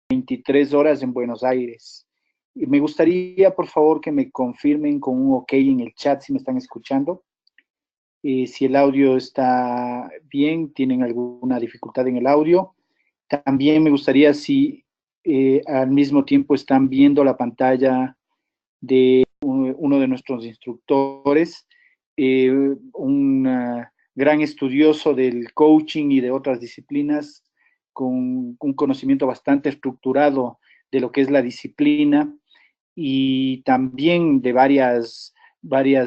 23 horas en Buenos Aires. Y me gustaría, por favor, que me confirmen con un ok en el chat si me están escuchando. Si el audio está bien, tienen alguna dificultad en el audio. También me gustaría si al mismo tiempo están viendo la pantalla de uno de nuestros instructores, un gran estudioso del coaching y de otras disciplinas, con un conocimiento bastante estructurado de lo que es la disciplina y también de varias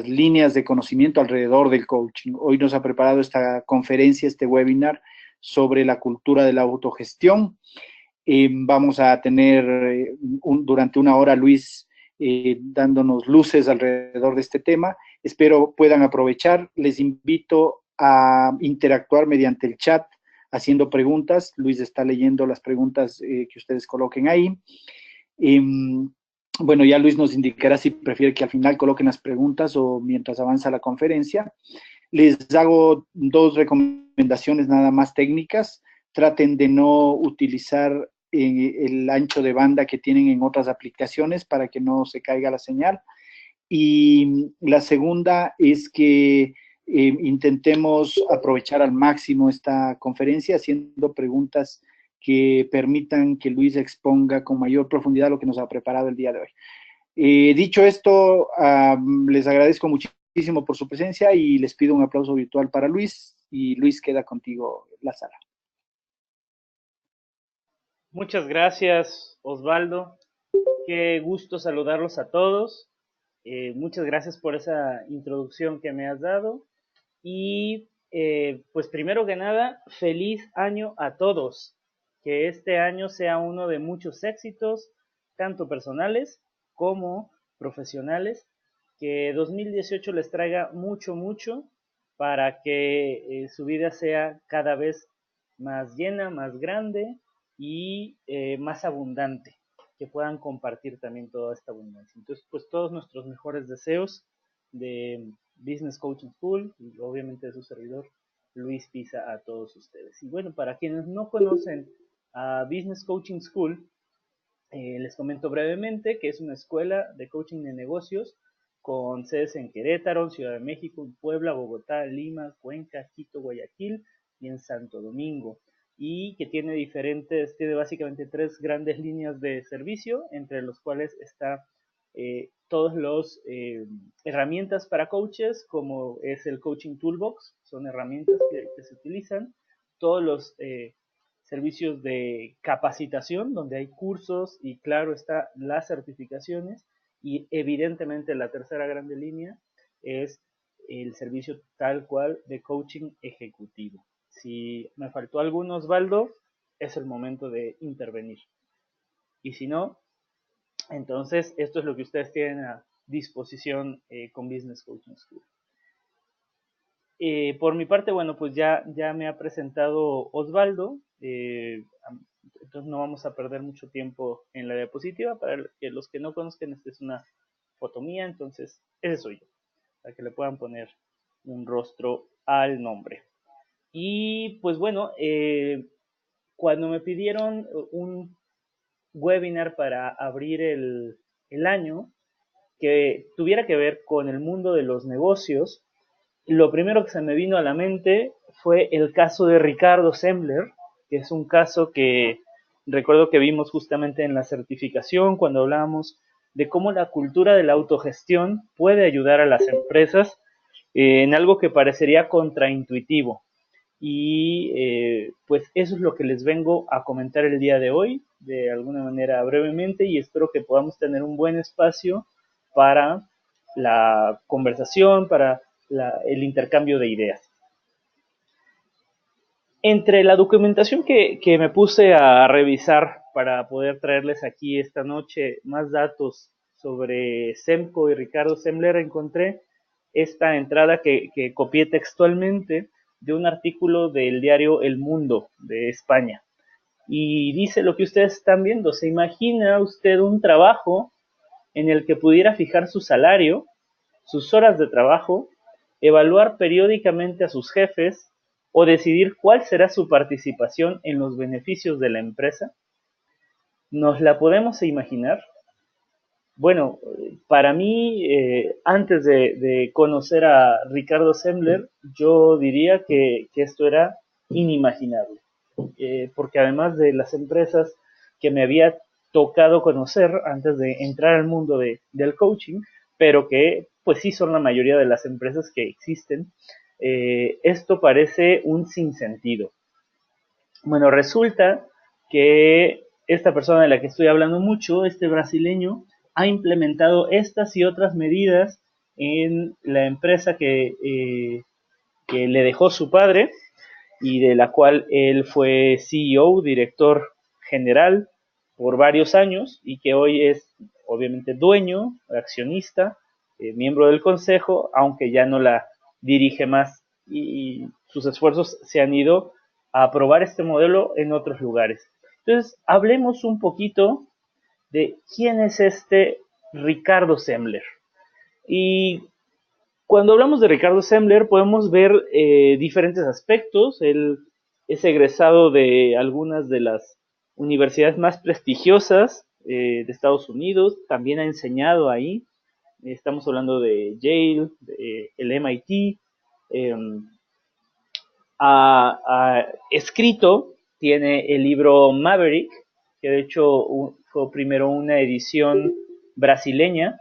líneas de conocimiento alrededor del coaching. Hoy nos ha preparado esta conferencia, este webinar sobre la cultura de la autogestión. Vamos a tener durante una hora Luis dándonos luces alrededor de este tema. Espero puedan aprovechar. Les invito a interactuar mediante el chat haciendo preguntas. Luis está leyendo las preguntas que ustedes coloquen ahí. Bueno, ya Luis nos indicará si prefiere que al final coloquen las preguntas o mientras avanza la conferencia. Les hago dos recomendaciones nada más técnicas. Traten de no utilizar el ancho de banda que tienen en otras aplicaciones para que no se caiga la señal. Y la segunda es que intentemos aprovechar al máximo esta conferencia haciendo preguntas que permitan que Luis exponga con mayor profundidad lo que nos ha preparado el día de hoy. Dicho esto, les agradezco muchísimo por su presencia y les pido un aplauso virtual para Luis. Y Luis, queda contigo la sala. Muchas gracias, Osvaldo. Qué gusto saludarlos a todos. Muchas gracias por esa introducción que me has dado. Y pues primero que nada, feliz año a todos. Que este año sea uno de muchos éxitos, tanto personales como profesionales. Que 2018 les traiga mucho, mucho para que su vida sea cada vez más llena, más grande y más abundante. Que puedan compartir también toda esta abundancia. Entonces, pues todos nuestros mejores deseos de Business Coaching School y obviamente de su servidor Luis Pisa a todos ustedes. Y bueno, para quienes no conocen a Business Coaching School, les comento brevemente que es una escuela de coaching de negocios con sedes en Querétaro, Ciudad de México, Puebla, Bogotá, Lima, Cuenca, Quito, Guayaquil y en Santo Domingo. Y que tiene básicamente tres grandes líneas de servicio, entre los cuales está todas las herramientas para coaches, como es el Coaching Toolbox, son herramientas que se utilizan, todos los servicios de capacitación, donde hay cursos y claro está las certificaciones, y evidentemente la tercera grande línea es el servicio tal cual de coaching ejecutivo. Si me faltó alguno, Osvaldo, es el momento de intervenir. Y si no, entonces esto es lo que ustedes tienen a disposición con Business Coaching School. Por mi parte, bueno, pues ya me ha presentado Osvaldo, entonces no vamos a perder mucho tiempo en la diapositiva. Para que los que no conozcan, esta es una foto mía, entonces ese soy yo, para que le puedan poner un rostro al nombre. Y pues bueno, cuando me pidieron un webinar para abrir el año que tuviera que ver con el mundo de los negocios, lo primero que se me vino a la mente fue el caso de Ricardo Semler, que es un caso que recuerdo que vimos justamente en la certificación cuando hablábamos de cómo la cultura de la autogestión puede ayudar a las empresas en algo que parecería contraintuitivo. Y pues eso es lo que les vengo a comentar el día de hoy, de alguna manera brevemente, y espero que podamos tener un buen espacio para la conversación, para el intercambio de ideas. Entre la documentación que me puse a revisar para poder traerles aquí esta noche más datos sobre Semco y Ricardo Semler, encontré esta entrada que copié textualmente de un artículo del diario El Mundo de España. Y dice lo que ustedes están viendo. ¿Se imagina usted un trabajo en el que pudiera fijar su salario, sus horas de trabajo, evaluar periódicamente a sus jefes o decidir cuál será su participación en los beneficios de la empresa? ¿Nos la podemos imaginar? Bueno, para mí, antes de conocer a Ricardo Sembler, yo diría que esto era inimaginable, porque además de las empresas que me había tocado conocer antes de entrar al mundo del coaching, pero que pues sí son la mayoría de las empresas que existen, esto parece un sinsentido. Bueno, resulta que esta persona de la que estoy hablando mucho, este brasileño, ha implementado estas y otras medidas en la empresa que le dejó su padre y de la cual él fue CEO, director general por varios años y que hoy es obviamente dueño, accionista, miembro del consejo, aunque ya no la dirige más y sus esfuerzos se han ido a probar este modelo en otros lugares. Entonces, hablemos un poquito de quién es este Ricardo Sembler. Y cuando hablamos de Ricardo Sembler podemos ver diferentes aspectos. Él es egresado de algunas de las universidades más prestigiosas de Estados Unidos, también ha enseñado ahí. Estamos hablando de Yale, de el MIT, eh, ha escrito, tiene el libro Maverick, que de hecho fue primero una edición brasileña,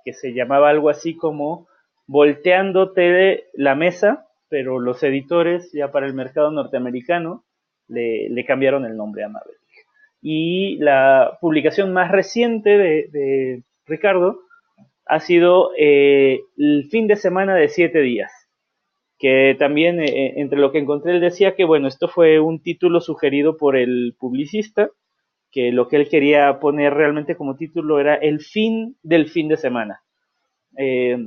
que se llamaba algo así como Volteándote la mesa, pero los editores ya para el mercado norteamericano le cambiaron el nombre a Maverick. Y la publicación más reciente de Ricardo ha sido el fin de semana de 7 días, que también entre lo que encontré él decía que bueno, esto fue un título sugerido por el publicista, que lo que él quería poner realmente como título era el fin del fin de semana. Eh,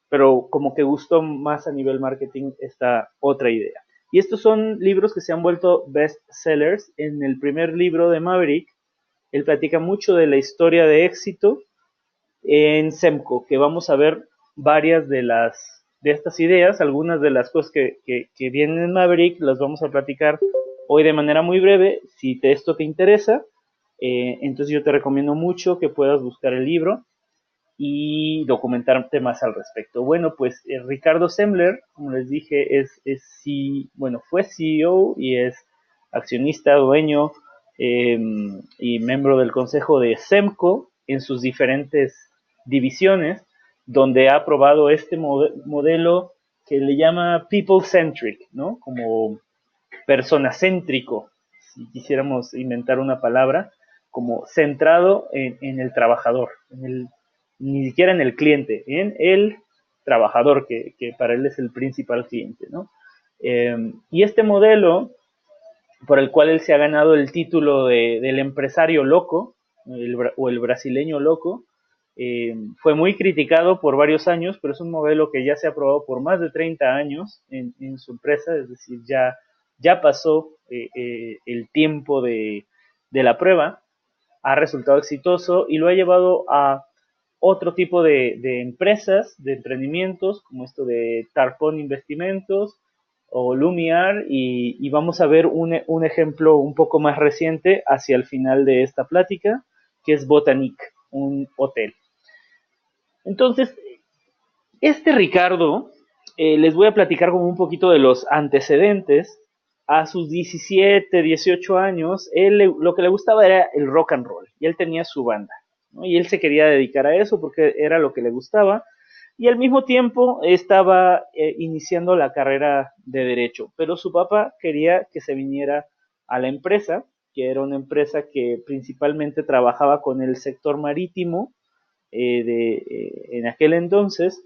pero como que gustó más a nivel marketing esta otra idea. Y estos son libros que se han vuelto best sellers. En el primer libro de Maverick, él platica mucho de la historia de éxito en Semco, que vamos a ver varias de estas ideas, algunas de las cosas que vienen en Maverick, las vamos a platicar hoy de manera muy breve. Si esto te interesa, entonces yo te recomiendo mucho que puedas buscar el libro y documentarte más al respecto. Bueno, pues Ricardo Sembler, como les dije, bueno, fue CEO y es accionista, dueño y miembro del consejo de Semco en sus diferentes divisiones, donde ha aprobado este modelo que le llama people centric, ¿no? Como persona céntrico, si quisiéramos inventar una palabra, como centrado en el trabajador, ni siquiera en el cliente, en el trabajador, que para él es el principal cliente, ¿no? Y este modelo, por el cual él se ha ganado el título del empresario loco, o el brasileño loco, fue muy criticado por varios años, pero es un modelo que ya se ha probado por más de 30 años en su empresa, es decir, ya pasó el tiempo de la prueba, ha resultado exitoso y lo ha llevado a otro tipo de empresas, de emprendimientos, como esto de Tarpon Investimentos o Lumiar, y vamos a ver un ejemplo un poco más reciente hacia el final de esta plática, que es Botanique, un hotel. Entonces, este Ricardo, les voy a platicar como un poquito de los antecedentes. A sus 17, 18 años, lo que le gustaba era el rock and roll, y él tenía su banda, ¿no? Y él se quería dedicar a eso porque era lo que le gustaba, y al mismo tiempo estaba iniciando la carrera de derecho, pero su papá quería que se viniera a la empresa, que era una empresa que principalmente trabajaba con el sector marítimo en aquel entonces,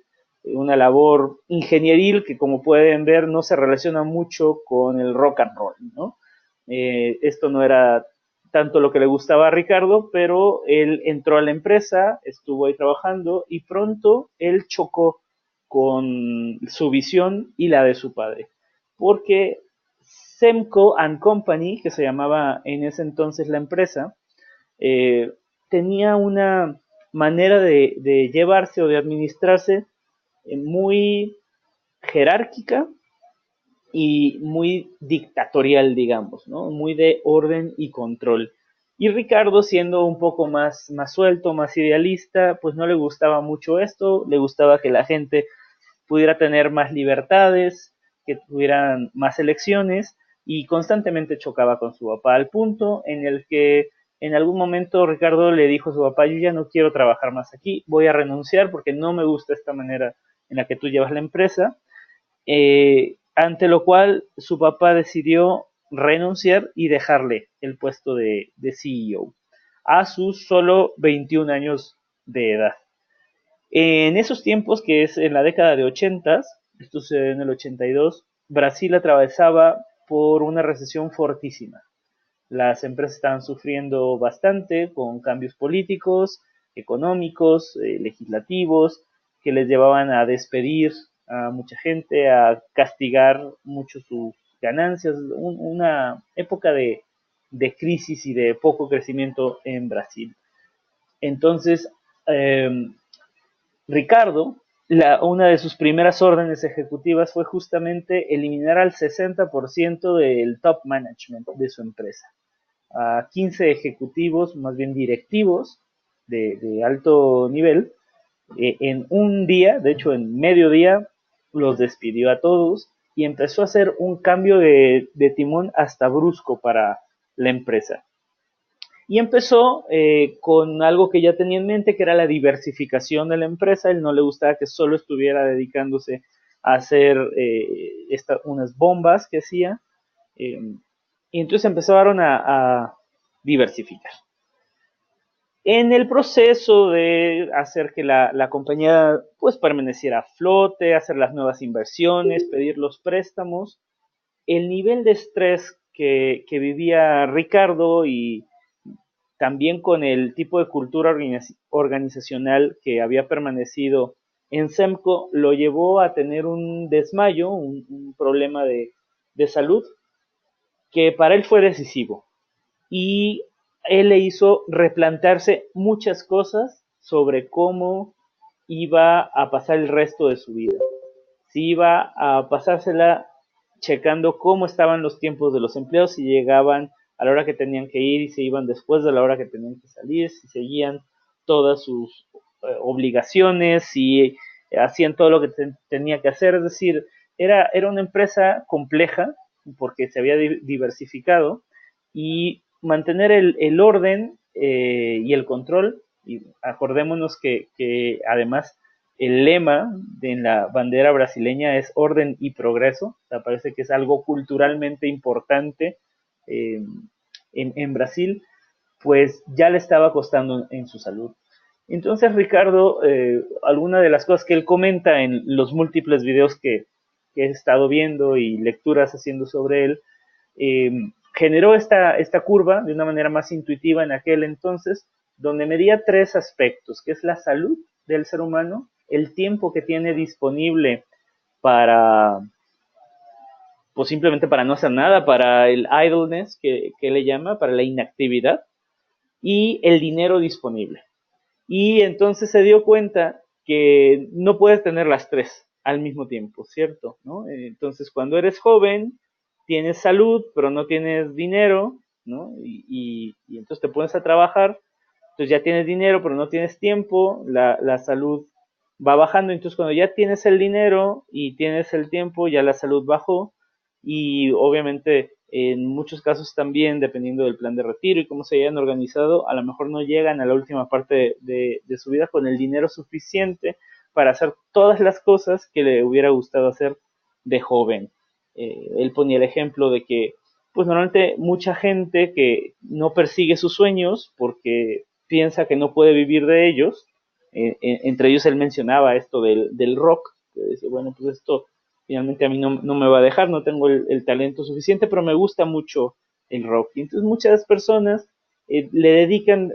una labor ingenieril que como pueden ver no se relaciona mucho con el rock and roll, ¿no? Esto no era tanto lo que le gustaba a Ricardo, pero él entró a la empresa, estuvo ahí trabajando y pronto él chocó con su visión y la de su padre, porque Semco and Company, que se llamaba en ese entonces la empresa, eh, tenía una manera de llevarse o de administrarse muy jerárquica y muy dictatorial, digamos, ¿no? Muy de orden y control. Y Ricardo, siendo un poco más suelto, más idealista, pues no le gustaba mucho esto, le gustaba que la gente pudiera tener más libertades, que tuvieran más elecciones, y constantemente chocaba con su papá, al punto en el que en algún momento Ricardo le dijo a su papá: yo ya no quiero trabajar más aquí, voy a renunciar porque no me gusta esta manera en la que tú llevas la empresa, ante lo cual su papá decidió renunciar y dejarle el puesto de CEO a sus solo 21 años de edad. En esos tiempos, que es en la década de 80, esto sucedió en el 82, Brasil atravesaba por una recesión fortísima. Las empresas estaban sufriendo bastante con cambios políticos, económicos, legislativos, que les llevaban a despedir a mucha gente, a castigar mucho sus ganancias, una época de crisis y de poco crecimiento en Brasil. Entonces, eh, Ricardo, una de sus primeras órdenes ejecutivas fue justamente eliminar al 60% del top management de su empresa, a 15 ejecutivos, más bien directivos de alto nivel. En un día, de hecho en medio día, los despidió a todos y empezó a hacer un cambio de timón hasta brusco para la empresa. Y empezó con algo que ya tenía en mente, que era la diversificación de la empresa. Él no le gustaba que solo estuviera dedicándose a hacer unas bombas que hacía. Eh, y entonces empezaron a diversificar. En el proceso de hacer que la compañía pues permaneciera a flote, hacer las nuevas inversiones, pedir los préstamos, el nivel de estrés que vivía Ricardo, y también con el tipo de cultura organizacional que había permanecido en SEMCO, lo llevó a tener un desmayo, un problema de salud que para él fue decisivo. Y él le hizo replantearse muchas cosas sobre cómo iba a pasar el resto de su vida. Si iba a pasársela checando cómo estaban los tiempos de los empleados, si llegaban a la hora que tenían que ir y se iban después de la hora que tenían que salir, si seguían todas sus obligaciones, si hacían todo lo que tenía que hacer. Es decir, era una empresa compleja porque se había diversificado, y mantener el orden y el control. Y acordémonos que además el lema de la bandera brasileña es orden y progreso. O sea, parece que es algo culturalmente importante eh, en Brasil, pues ya le estaba costando en su salud. Entonces Ricardo, alguna de las cosas que él comenta en los múltiples videos que he estado viendo y lecturas haciendo sobre él, eh, generó esta curva de una manera más intuitiva en aquel entonces, donde medía tres aspectos, que es la salud del ser humano, el tiempo que tiene disponible para, pues simplemente para no hacer nada, para el idleness, que le llama, para la inactividad, y el dinero disponible. Y entonces se dio cuenta que no puedes tener las tres al mismo tiempo, ¿cierto? ¿No? Entonces, cuando eres joven, tienes salud, pero no tienes dinero, ¿no? Y entonces te pones a trabajar, entonces ya tienes dinero, pero no tienes tiempo, la salud va bajando. Entonces, cuando ya tienes el dinero y tienes el tiempo, ya la salud bajó. Y obviamente en muchos casos también, dependiendo del plan de retiro y cómo se hayan organizado, a lo mejor no llegan a la última parte de su vida con el dinero suficiente para hacer todas las cosas que le hubiera gustado hacer de joven. Él ponía el ejemplo de que pues normalmente mucha gente que no persigue sus sueños porque piensa que no puede vivir de ellos. Entre ellos él mencionaba esto del rock, que dice, bueno, pues esto finalmente a mí no me va a dejar, no tengo el talento suficiente, pero me gusta mucho el rock. Y entonces muchas personas le dedican,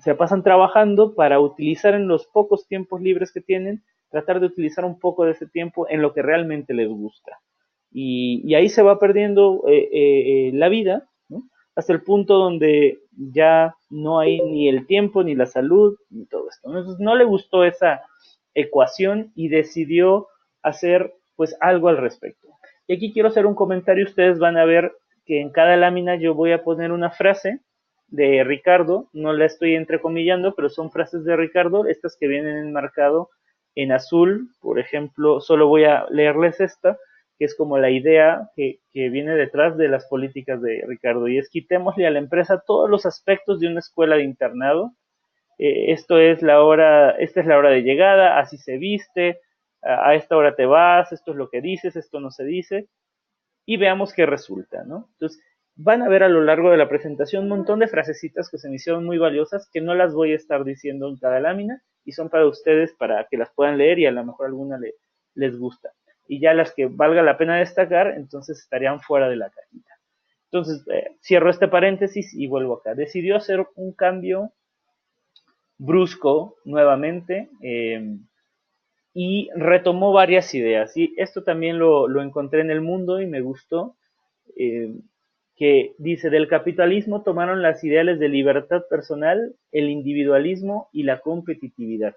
se pasan trabajando para utilizar en los pocos tiempos libres que tienen, tratar de utilizar un poco de ese tiempo en lo que realmente les gusta. Y ahí se va perdiendo la vida, ¿no? Hasta el punto donde ya no hay ni el tiempo, ni la salud, ni todo esto. Entonces no le gustó esa ecuación y decidió hacer pues algo al respecto. Y aquí quiero hacer un comentario. Ustedes van a ver que en cada lámina yo voy a poner una frase de Ricardo, no la estoy entrecomillando, pero son frases de Ricardo, estas que vienen enmarcado en azul, por ejemplo, solo voy a leerles esta, que es como la idea que viene detrás de las políticas de Ricardo, y es quitémosle a la empresa todos los aspectos de una escuela de internado. Esta es la hora de llegada, así se viste, a esta hora te vas, esto es lo que dices, esto no se dice, y veamos qué resulta, ¿no? Entonces, van a ver a lo largo de la presentación un montón de frasecitas que se me hicieron muy valiosas, que no las voy a estar diciendo en cada lámina, y son para ustedes para que las puedan leer y a lo mejor alguna les gusta. Y ya las que valga la pena destacar, entonces estarían fuera de la cajita. Entonces, cierro este paréntesis y vuelvo acá. Decidió hacer un cambio brusco nuevamente, y retomó varias ideas. Y esto también lo encontré en El Mundo y me gustó, eh, que dice, del capitalismo tomaron las ideales de libertad personal, el individualismo y la competitividad.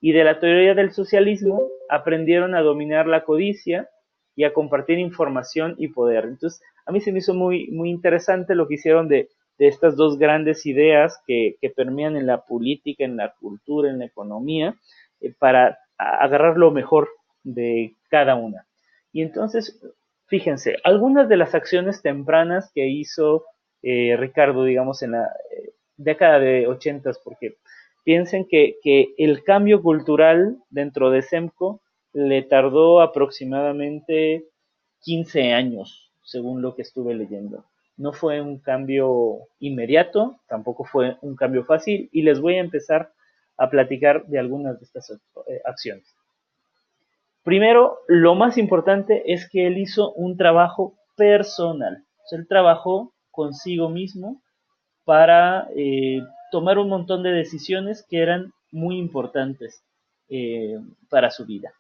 Y de la teoría del socialismo aprendieron a dominar la codicia y a compartir información y poder. Entonces, a mí se me hizo muy interesante lo que hicieron de estas dos grandes ideas que permean en la política, en la cultura, en la economía, para agarrar lo mejor de cada una. Y entonces, fíjense, algunas de las acciones tempranas que hizo Ricardo, digamos, en la década de 80, porque piensen que el cambio cultural dentro de SEMCO le tardó aproximadamente 15 años, según lo que estuve leyendo. No fue un cambio inmediato, tampoco fue un cambio fácil, y les voy a empezar a platicar de algunas de estas acciones. Primero, lo más importante es que él hizo un trabajo personal. O sea, él trabajó consigo mismo para tomar un montón de decisiones que eran muy importantes para su vida.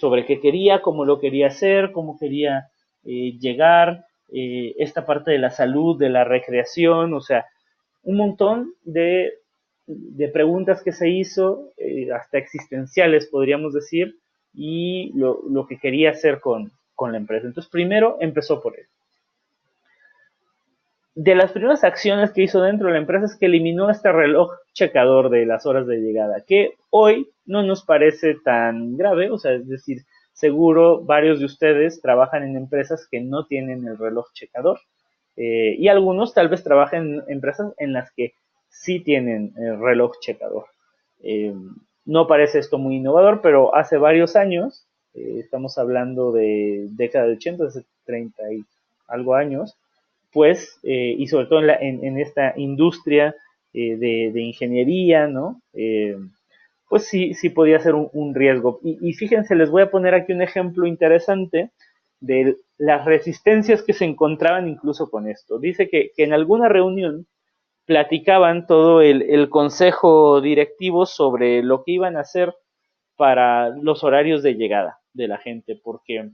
Sobre qué quería, cómo lo quería hacer, cómo quería llegar, esta parte de la salud, de la recreación, o sea, un montón de preguntas que se hizo, hasta existenciales podríamos decir, y lo que quería hacer con la empresa. Entonces, primero empezó por él. De las primeras acciones que hizo dentro de la empresa es que eliminó este reloj checador de las horas de llegada, que hoy no nos parece tan grave, o sea, es decir, seguro varios de ustedes trabajan en empresas que no tienen el reloj checador, y algunos tal vez trabajen en empresas en las que sí tienen el reloj checador. Eh, no parece esto muy innovador, pero hace varios años, estamos hablando de década de 80, hace 30 y algo años, pues, y sobre todo en esta industria de ingeniería, ¿no? Pues sí podía ser un riesgo. Y fíjense, les voy a poner aquí un ejemplo interesante de las resistencias que se encontraban incluso con esto. Dice que en alguna reunión platicaban todo el consejo directivo sobre lo que iban a hacer para los horarios de llegada de la gente, porque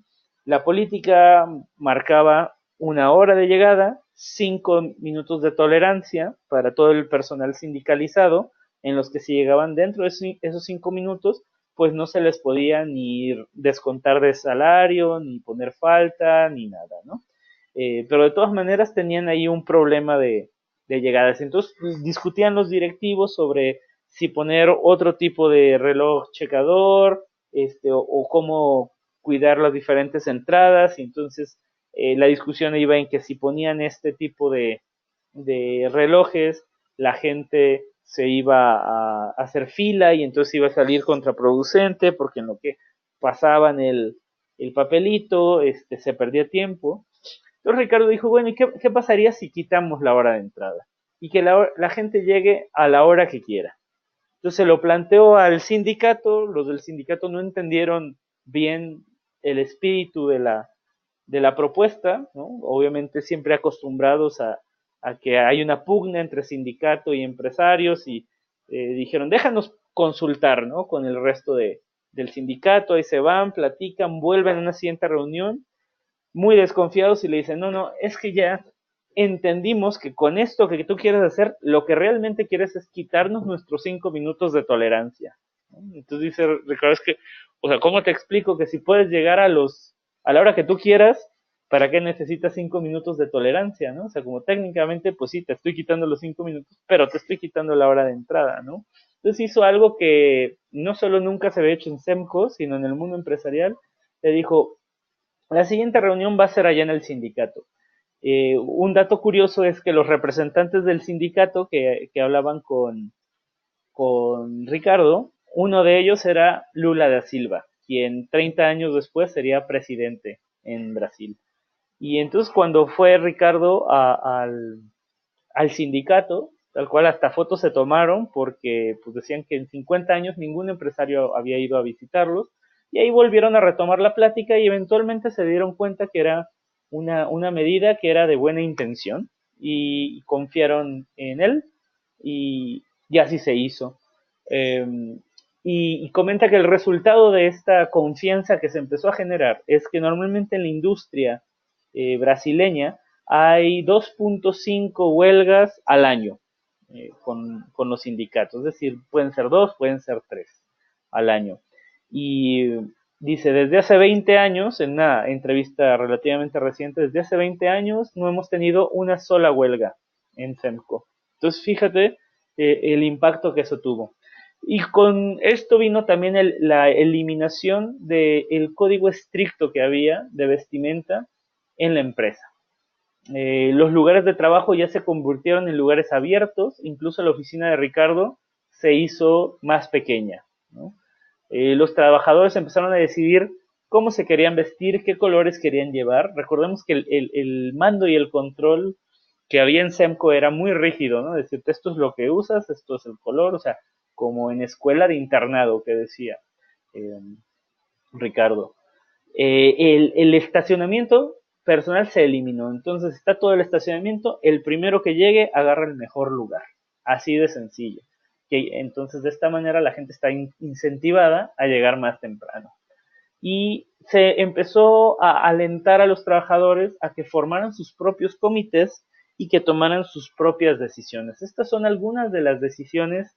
la política marcaba una hora de llegada, 5 minutos de tolerancia para todo el personal sindicalizado, en los que si llegaban dentro de esos 5 minutos, pues no se les podía ni descontar de salario, ni poner falta, ni nada, ¿no? Pero de todas maneras tenían ahí un problema de llegadas. Entonces discutían los directivos sobre si poner otro tipo de reloj checador, o cómo cuidar las diferentes entradas. Y entonces la discusión iba en que si ponían este tipo de relojes, la gente se iba a hacer fila y entonces iba a salir contraproducente porque en lo que pasaban el papelito, se perdía tiempo. Entonces Ricardo dijo, bueno, ¿y qué pasaría si quitamos la hora de entrada? Y que la gente llegue a la hora que quiera. Entonces se lo planteó al sindicato, los del sindicato no entendieron bien el espíritu de la propuesta, ¿no? Obviamente siempre acostumbrados a que hay una pugna entre sindicato y empresarios, y dijeron, déjanos consultar, ¿no? Con el resto del sindicato, ahí se van, platican, vuelven a una siguiente reunión, muy desconfiados, y le dicen, no, es que ya entendimos que con esto que tú quieres hacer, lo que realmente quieres es quitarnos nuestros 5 minutos de tolerancia. Entonces dice Ricardo, es que, o sea, ¿cómo te explico que si puedes llegar a la hora que tú quieras, ¿para qué necesitas 5 minutos de tolerancia, ¿no? O sea, como técnicamente, pues sí, te estoy quitando los 5 minutos, pero te estoy quitando la hora de entrada, ¿no? Entonces hizo algo que no solo nunca se había hecho en SEMCO, sino en el mundo empresarial. Le dijo, la siguiente reunión va a ser allá en el sindicato. Un dato curioso es que los representantes del sindicato que hablaban con Ricardo, uno de ellos era Lula da Silva, quien 30 años después sería presidente en Brasil. Y entonces cuando fue Ricardo al sindicato, tal cual hasta fotos se tomaron porque pues decían que en 50 años ningún empresario había ido a visitarlos, y ahí volvieron a retomar la plática y eventualmente se dieron cuenta que era una medida que era de buena intención y confiaron en él y así se hizo. Eh, y comenta que el resultado de esta confianza que se empezó a generar es que normalmente en la industria brasileña hay 2.5 huelgas al año con los sindicatos, es decir, pueden ser 2, pueden ser 3 al año. Y dice, desde hace 20 años, en una entrevista relativamente reciente, desde hace 20 años no hemos tenido una sola huelga en SEMCO. Entonces, fíjate el impacto que eso tuvo. Y con esto vino también la eliminación del código estricto que había de vestimenta en la empresa. Los lugares de trabajo ya se convirtieron en lugares abiertos, incluso la oficina de Ricardo se hizo más pequeña, ¿no? Los trabajadores empezaron a decidir cómo se querían vestir, qué colores querían llevar. Recordemos que el mando y el control que había en SEMCO era muy rígido, ¿no? Decirte, esto es lo que usas, esto es el color, o sea, como en escuela de internado que decía eh, Ricardo. El estacionamiento personal se eliminó, entonces está todo el estacionamiento, el primero que llegue agarra el mejor lugar, así de sencillo. Que entonces de esta manera la gente está incentivada a llegar más temprano. Y se empezó a alentar a los trabajadores a que formaran sus propios comités y que tomaran sus propias decisiones. Estas son algunas de las decisiones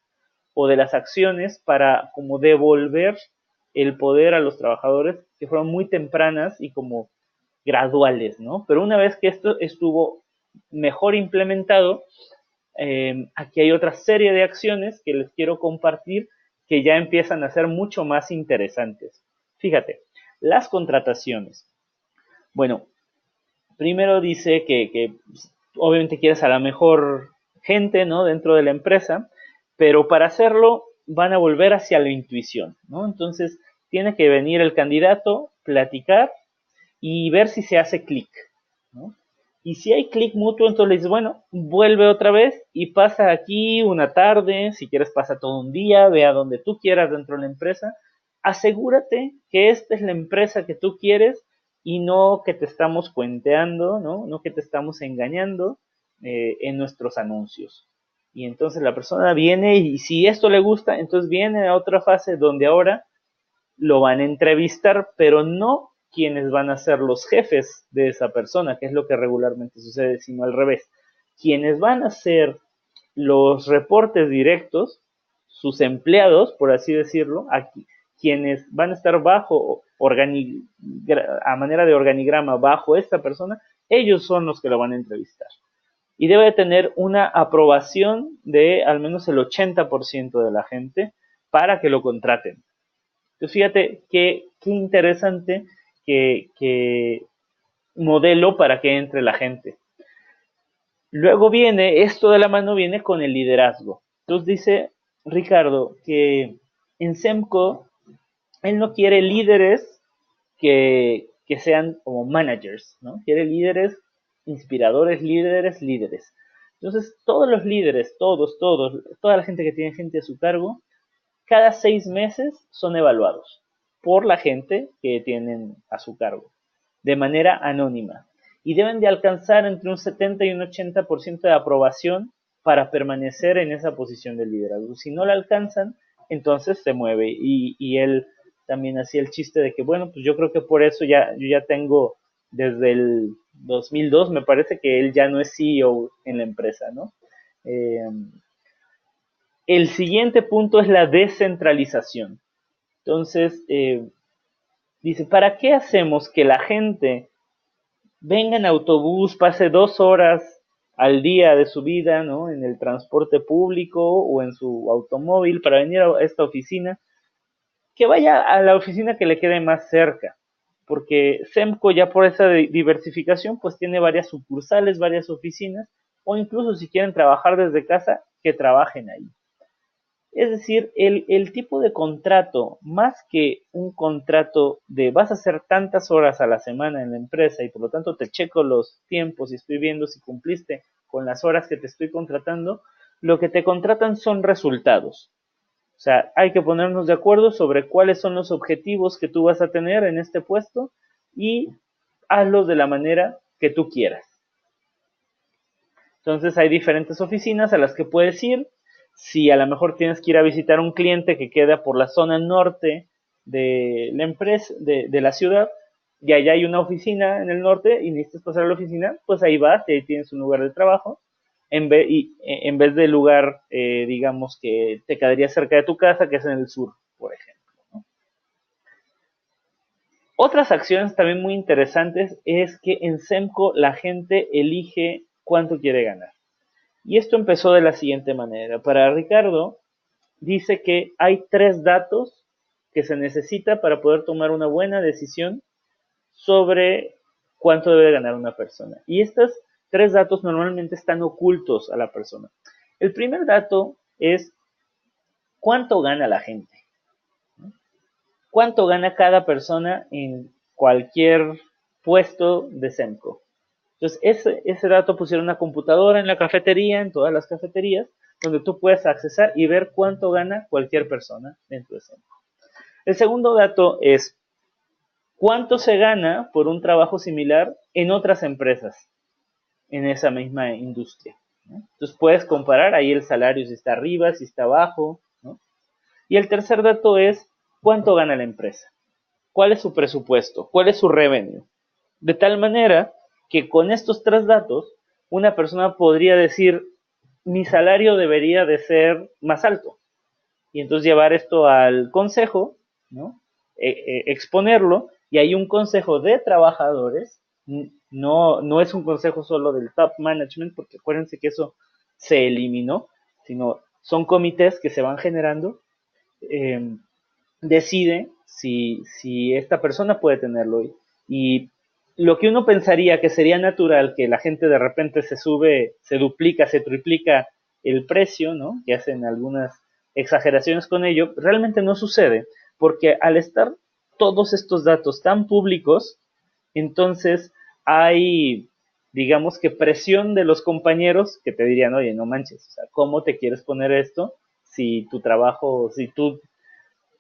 o de las acciones para como devolver el poder a los trabajadores, que fueron muy tempranas y como graduales, ¿no? Pero una vez que esto estuvo mejor implementado, aquí hay otra serie de acciones que les quiero compartir que ya empiezan a ser mucho más interesantes. Fíjate, las contrataciones. Bueno, primero dice que obviamente quieres a la mejor gente, ¿no? Dentro de la empresa, pero para hacerlo van a volver hacia la intuición, ¿no? Entonces tiene que venir el candidato, platicar y ver si se hace clic, ¿no? Y si hay clic mutuo, entonces le dices, bueno, vuelve otra vez y pasa aquí una tarde, si quieres pasa todo un día, ve a donde tú quieras dentro de la empresa, asegúrate que esta es la empresa que tú quieres y no que te estamos cuenteando, ¿no? No que te estamos engañando en nuestros anuncios. Y entonces la persona viene y si esto le gusta, entonces viene a otra fase donde ahora lo van a entrevistar, pero no quienes van a ser los jefes de esa persona, que es lo que regularmente sucede, sino al revés. Quienes van a ser los reportes directos, sus empleados, por así decirlo, aquí, quienes van a estar bajo a manera de organigrama bajo esta persona, ellos son los que lo van a entrevistar. Y debe tener una aprobación de al menos el 80% de la gente para que lo contraten. Entonces fíjate qué interesante que modelo para que entre la gente. Luego viene, esto de la mano viene con el liderazgo. Entonces dice Ricardo que en SEMCO él no quiere líderes que sean como managers, ¿no? Quiere líderes inspiradores, líderes. Entonces todos los líderes, toda la gente que tiene gente a su cargo, cada 6 meses son evaluados por la gente que tienen a su cargo, de manera anónima. Y deben de alcanzar entre un 70 y un 80% de aprobación para permanecer en esa posición de liderazgo. Si no la alcanzan, entonces se mueve. Y él también hacía el chiste de que, bueno, pues yo creo que por eso yo ya tengo desde el 2002, me parece que él ya no es CEO en la empresa, ¿no? El siguiente punto es la descentralización. Entonces, dice, ¿para qué hacemos que la gente venga en autobús, pase 2 horas al día de su vida, ¿no? En el transporte público o en su automóvil para venir a esta oficina, que vaya a la oficina que le quede más cerca, porque SEMCO ya por esa diversificación pues tiene varias sucursales, varias oficinas, o incluso si quieren trabajar desde casa, que trabajen ahí. Es decir, el tipo de contrato, más que un contrato de vas a hacer tantas horas a la semana en la empresa y por lo tanto te checo los tiempos y estoy viendo si cumpliste con las horas que te estoy contratando, lo que te contratan son resultados. O sea, hay que ponernos de acuerdo sobre cuáles son los objetivos que tú vas a tener en este puesto y hazlos de la manera que tú quieras. Entonces hay diferentes oficinas a las que puedes ir. Si a lo mejor tienes que ir a visitar un cliente que queda por la zona norte de la empresa, de la ciudad, y allá hay una oficina en el norte y necesitas pasar a la oficina, pues ahí vas y ahí tienes un lugar de trabajo. En vez del lugar, digamos, que te quedaría cerca de tu casa, que es en el sur, por ejemplo. ¿No? Otras acciones también muy interesantes es que en SEMCO la gente elige cuánto quiere ganar. Y esto empezó de la siguiente manera. Para Ricardo, dice que hay 3 datos que se necesita para poder tomar una buena decisión sobre cuánto debe ganar una persona. Y estos 3 datos normalmente están ocultos a la persona. El primer dato es cuánto gana la gente. ¿Cuánto gana cada persona en cualquier puesto de SEMCO? Entonces, ese dato pusieron una computadora en la cafetería, en todas las cafeterías, donde tú puedes accesar y ver cuánto gana cualquier persona dentro de SEMCO. El segundo dato es cuánto se gana por un trabajo similar en otras empresas en esa misma industria. ¿No? Entonces puedes comparar ahí el salario si está arriba, si está abajo. ¿No? Y el tercer dato es cuánto gana la empresa, cuál es su presupuesto, cuál es su revenue. De tal manera que con estos 3 datos una persona podría decir mi salario debería de ser más alto y entonces llevar esto al consejo, ¿no? Exponerlo y hay un consejo de trabajadores, no es un consejo solo del top management porque acuérdense que eso se eliminó, sino son comités que se van generando, eh, decide si esta persona puede tenerlo y lo que uno pensaría que sería natural que la gente de repente se sube, se duplica, se triplica el precio, ¿no? Que hacen algunas exageraciones con ello, realmente no sucede, porque al estar todos estos datos tan públicos, entonces hay, digamos que presión de los compañeros que te dirían, oye, no manches, o sea, ¿cómo te quieres poner esto si tu trabajo, si tú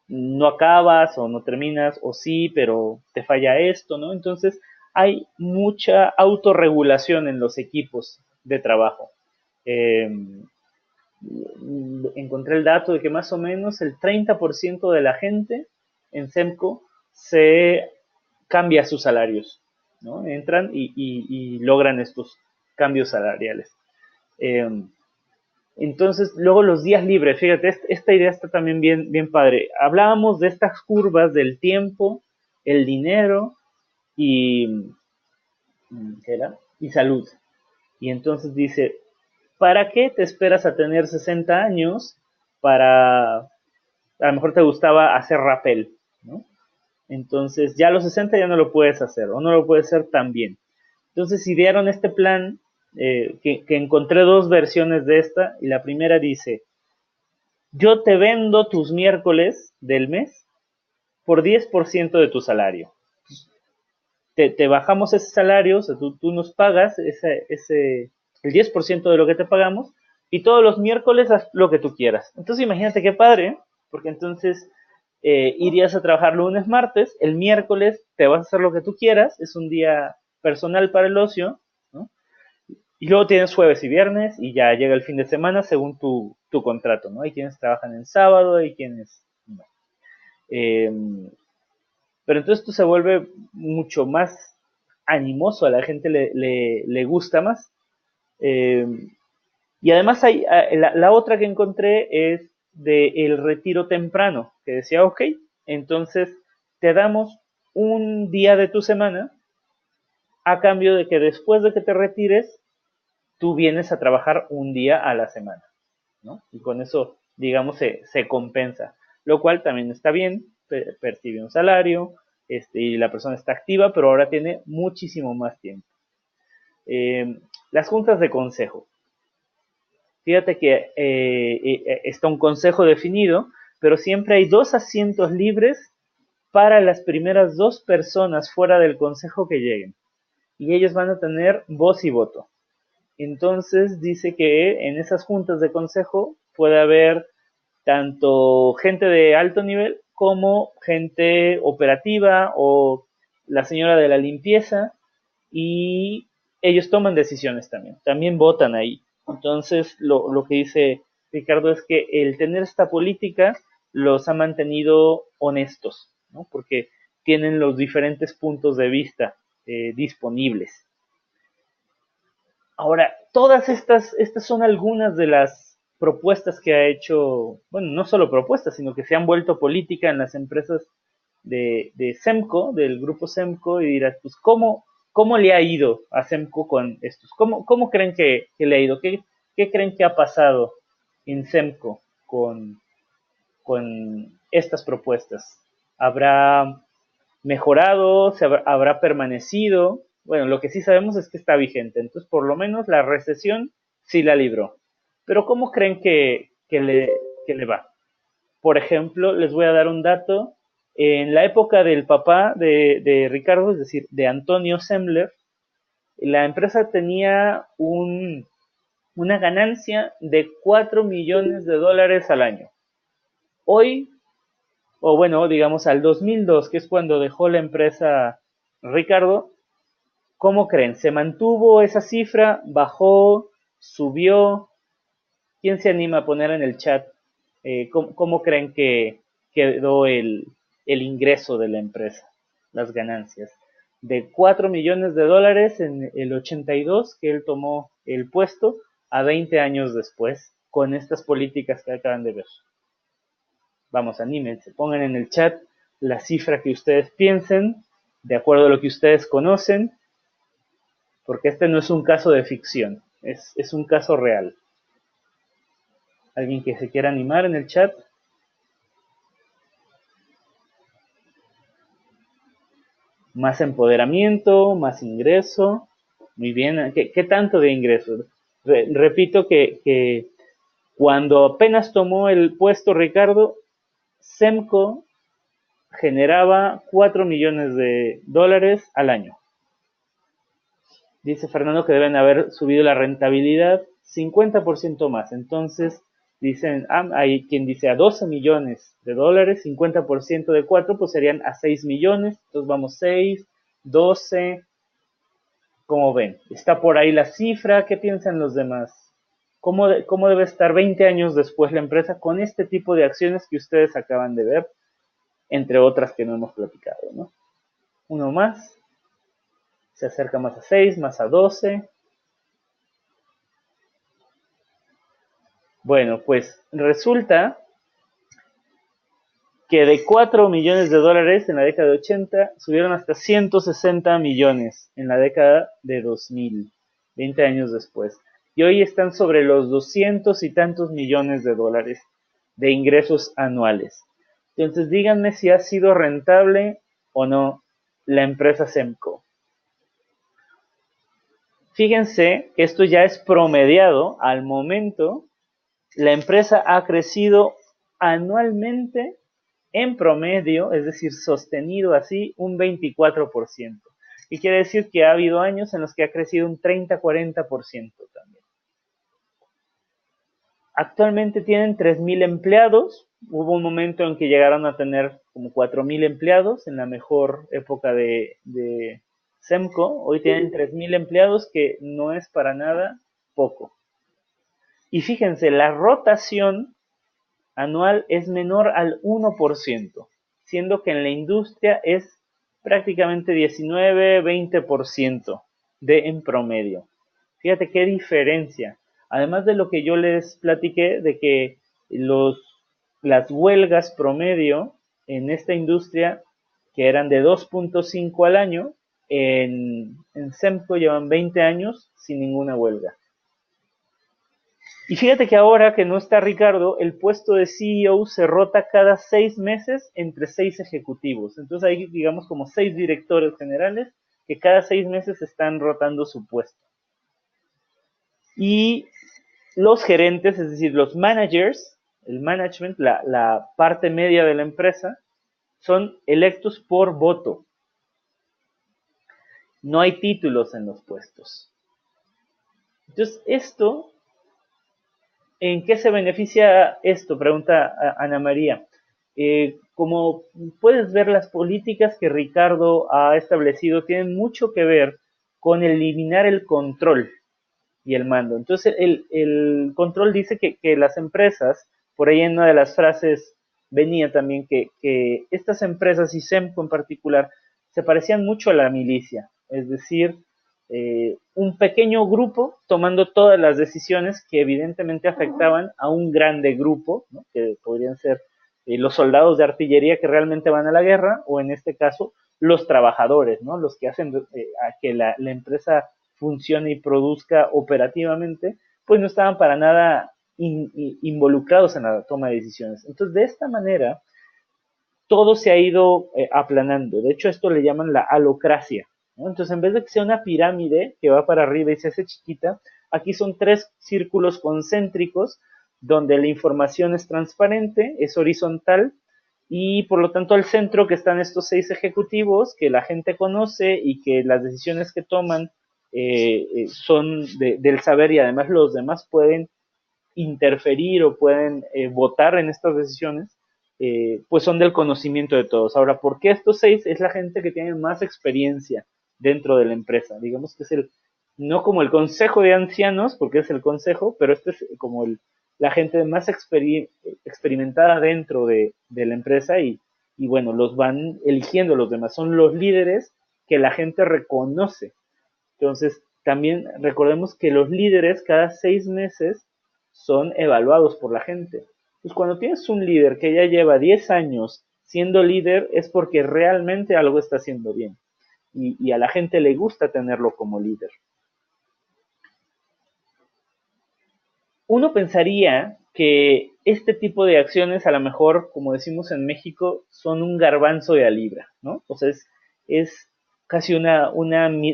no acabas o no terminas, o sí, pero te falla esto, ¿no? Entonces hay mucha autorregulación en los equipos de trabajo. Eh, Encontré el dato de que más o menos el 30% de la gente en SEMCO se cambia sus salarios, ¿no? Entran y logran estos cambios salariales. Eh, entonces, luego los días libres, fíjate, esta idea está también bien padre. Hablábamos de estas curvas del tiempo, el dinero y, ¿qué era? Y salud. Y entonces dice, ¿para qué te esperas a tener 60 años para, a lo mejor te gustaba hacer rappel, ¿no? Entonces ya a los 60 ya no lo puedes hacer o no lo puedes hacer tan bien. Entonces idearon este plan que encontré 2 versiones de esta y la primera dice, yo te vendo tus miércoles del mes por 10% de tu salario. Te bajamos ese salario, o sea, tú nos pagas el 10% de lo que te pagamos y todos los miércoles haz lo que tú quieras. Entonces imagínate qué padre, porque entonces irías a trabajar lunes, martes, el miércoles te vas a hacer lo que tú quieras, es un día personal para el ocio, ¿no? Y luego tienes jueves y viernes y ya llega el fin de semana según tu contrato, ¿no? Hay quienes trabajan en sábado, hay quienes no. Eh, pero entonces esto se vuelve mucho más animoso, a la gente le gusta más. Eh, y además hay, la otra que encontré es de el retiro temprano, que decía, ok, entonces te damos un día de tu semana a cambio de que después de que te retires, tú vienes a trabajar un día a la semana, ¿no? Y con eso, digamos, se compensa, lo cual también está bien, percibe un salario, y la persona está activa, pero ahora tiene muchísimo más tiempo. Las juntas de consejo. Fíjate que está un consejo definido, pero siempre hay 2 asientos libres para las primeras 2 personas fuera del consejo que lleguen. Y ellos van a tener voz y voto. Entonces dice que en esas juntas de consejo puede haber tanto gente de alto nivel como gente operativa o la señora de la limpieza, y ellos toman decisiones también votan ahí. Entonces lo que dice Ricardo es que el tener esta política los ha mantenido honestos, ¿no? Porque tienen los diferentes puntos de vista disponibles. Ahora, todas estas son algunas de las propuestas que ha hecho, bueno, no solo propuestas, sino que se han vuelto política en las empresas de SEMCO, del grupo SEMCO, y dirás, pues, ¿cómo le ha ido a SEMCO con estos? ¿Cómo creen que le ha ido? ¿Qué creen que ha pasado en SEMCO con estas propuestas? ¿Habrá mejorado? ¿Habrá permanecido? Bueno, lo que sí sabemos es que está vigente, entonces por lo menos la recesión sí la libró. Pero ¿cómo creen que le va? Por ejemplo, les voy a dar un dato. En la época del papá de Ricardo, es decir, de Antonio Semler, la empresa tenía una ganancia de 4 millones de dólares al año. Hoy, o bueno, digamos al 2002, que es cuando dejó la empresa Ricardo, ¿cómo creen? ¿Se mantuvo esa cifra? ¿Bajó? ¿Subió? ¿Quién se anima a poner en el chat cómo creen que quedó el ingreso de la empresa, las ganancias? De 4 millones de dólares en el 82, que él tomó el puesto, a 20 años después, con estas políticas que acaban de ver. Vamos, anímense, pongan en el chat la cifra que ustedes piensen, de acuerdo a lo que ustedes conocen, porque este no es un caso de ficción, es un caso real. ¿Alguien que se quiera animar en el chat? Más empoderamiento, más ingreso. Muy bien, ¿qué tanto de ingreso? Repito que cuando apenas tomó el puesto Ricardo, SEMCO generaba 4 millones de dólares al año. Dice Fernando que deben haber subido la rentabilidad 50% más. Entonces, dicen, hay quien dice a 12 millones de dólares, 50% de 4, pues serían a 6 millones. Entonces vamos 6, 12. ¿Cómo ven? Está por ahí la cifra. ¿Qué piensan los demás? ¿Cómo debe estar 20 años después la empresa con este tipo de acciones que ustedes acaban de ver, entre otras que no hemos platicado, ¿no? Uno más. Se acerca más a 6, más a 12. Bueno, pues resulta que de 4 millones de dólares en la década de 80 subieron hasta 160 millones en la década de 2000, 20 años después. Y hoy están sobre los 200 y tantos millones de dólares de ingresos anuales. Entonces díganme si ha sido rentable o no la empresa SEMCO. Fíjense que esto ya es promediado al momento. La empresa ha crecido anualmente en promedio, es decir, sostenido así, un 24%. Y quiere decir que ha habido años en los que ha crecido un 30-40% también. Actualmente tienen 3,000 empleados. Hubo un momento en que llegaron a tener como 4,000 empleados en la mejor época de SEMCO. Hoy tienen 3,000 empleados, que no es para nada poco. Y fíjense, la rotación anual es menor al 1%, siendo que en la industria es prácticamente 19-20% en promedio. Fíjate qué diferencia. Además de lo que yo les platiqué, de que las huelgas promedio en esta industria, que eran de 2.5 al año, en SEMCO llevan 20 años sin ninguna huelga. Y fíjate que ahora que no está Ricardo, el puesto de CEO se rota cada 6 meses entre 6 ejecutivos. Entonces hay, digamos, como 6 directores generales que cada 6 meses están rotando su puesto. Y los gerentes, es decir, los managers, el management, la parte media de la empresa, son electos por voto. No hay títulos en los puestos. Entonces, esto, ¿en qué se beneficia esto? Pregunta Ana María. Como puedes ver, las políticas que Ricardo ha establecido tienen mucho que ver con eliminar el control y el mando. Entonces, el control dice que las empresas, por ahí en una de las frases venía también que estas empresas, y SEMCO en particular, se parecían mucho a la milicia, es decir, un pequeño grupo tomando todas las decisiones que evidentemente afectaban a un grande grupo, ¿no? Que podrían ser los soldados de artillería que realmente van a la guerra, o en este caso, los trabajadores, ¿no? Los que hacen a que la empresa funcione y produzca operativamente, pues no estaban para nada involucrados en la toma de decisiones. Entonces, de esta manera, todo se ha ido aplanando. De hecho, esto le llaman la alocracia, ¿no? Entonces, en vez de que sea una pirámide que va para arriba y se hace chiquita, aquí son 3 círculos concéntricos donde la información es transparente, es horizontal, y por lo tanto al centro que están estos 6 ejecutivos que la gente conoce y que las decisiones que toman son del saber, y además los demás pueden interferir o pueden votar en estas decisiones, pues son del conocimiento de todos. Ahora, ¿por qué estos 6? Es la gente que tiene más experiencia dentro de la empresa. Digamos que es no como el consejo de ancianos, porque es el consejo, pero este es como la gente más experimentada dentro de la empresa, y bueno, los van eligiendo los demás. Son los líderes que la gente reconoce. Entonces, también recordemos que los líderes cada 6 meses son evaluados por la gente. Pues cuando tienes un líder que ya lleva 10 años siendo líder, es porque realmente algo está haciendo bien. Y a la gente le gusta tenerlo como líder. Uno pensaría que este tipo de acciones, a lo mejor, como decimos en México, son un garbanzo de a libra, ¿no? O sea, es casi una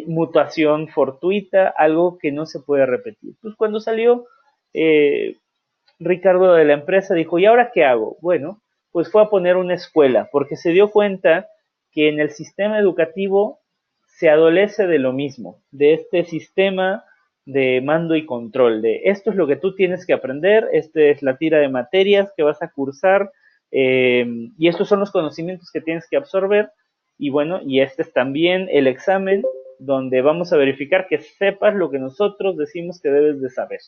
mutación fortuita, algo que no se puede repetir. Pues cuando salió Ricardo de la empresa, dijo, ¿y ahora qué hago? Bueno, pues fue a poner una escuela, porque se dio cuenta que en el sistema educativo se adolece de lo mismo, de este sistema de mando y control, de esto es lo que tú tienes que aprender, esta es la tira de materias que vas a cursar, y estos son los conocimientos que tienes que absorber, y bueno, y este es también el examen donde vamos a verificar que sepas lo que nosotros decimos que debes de saber.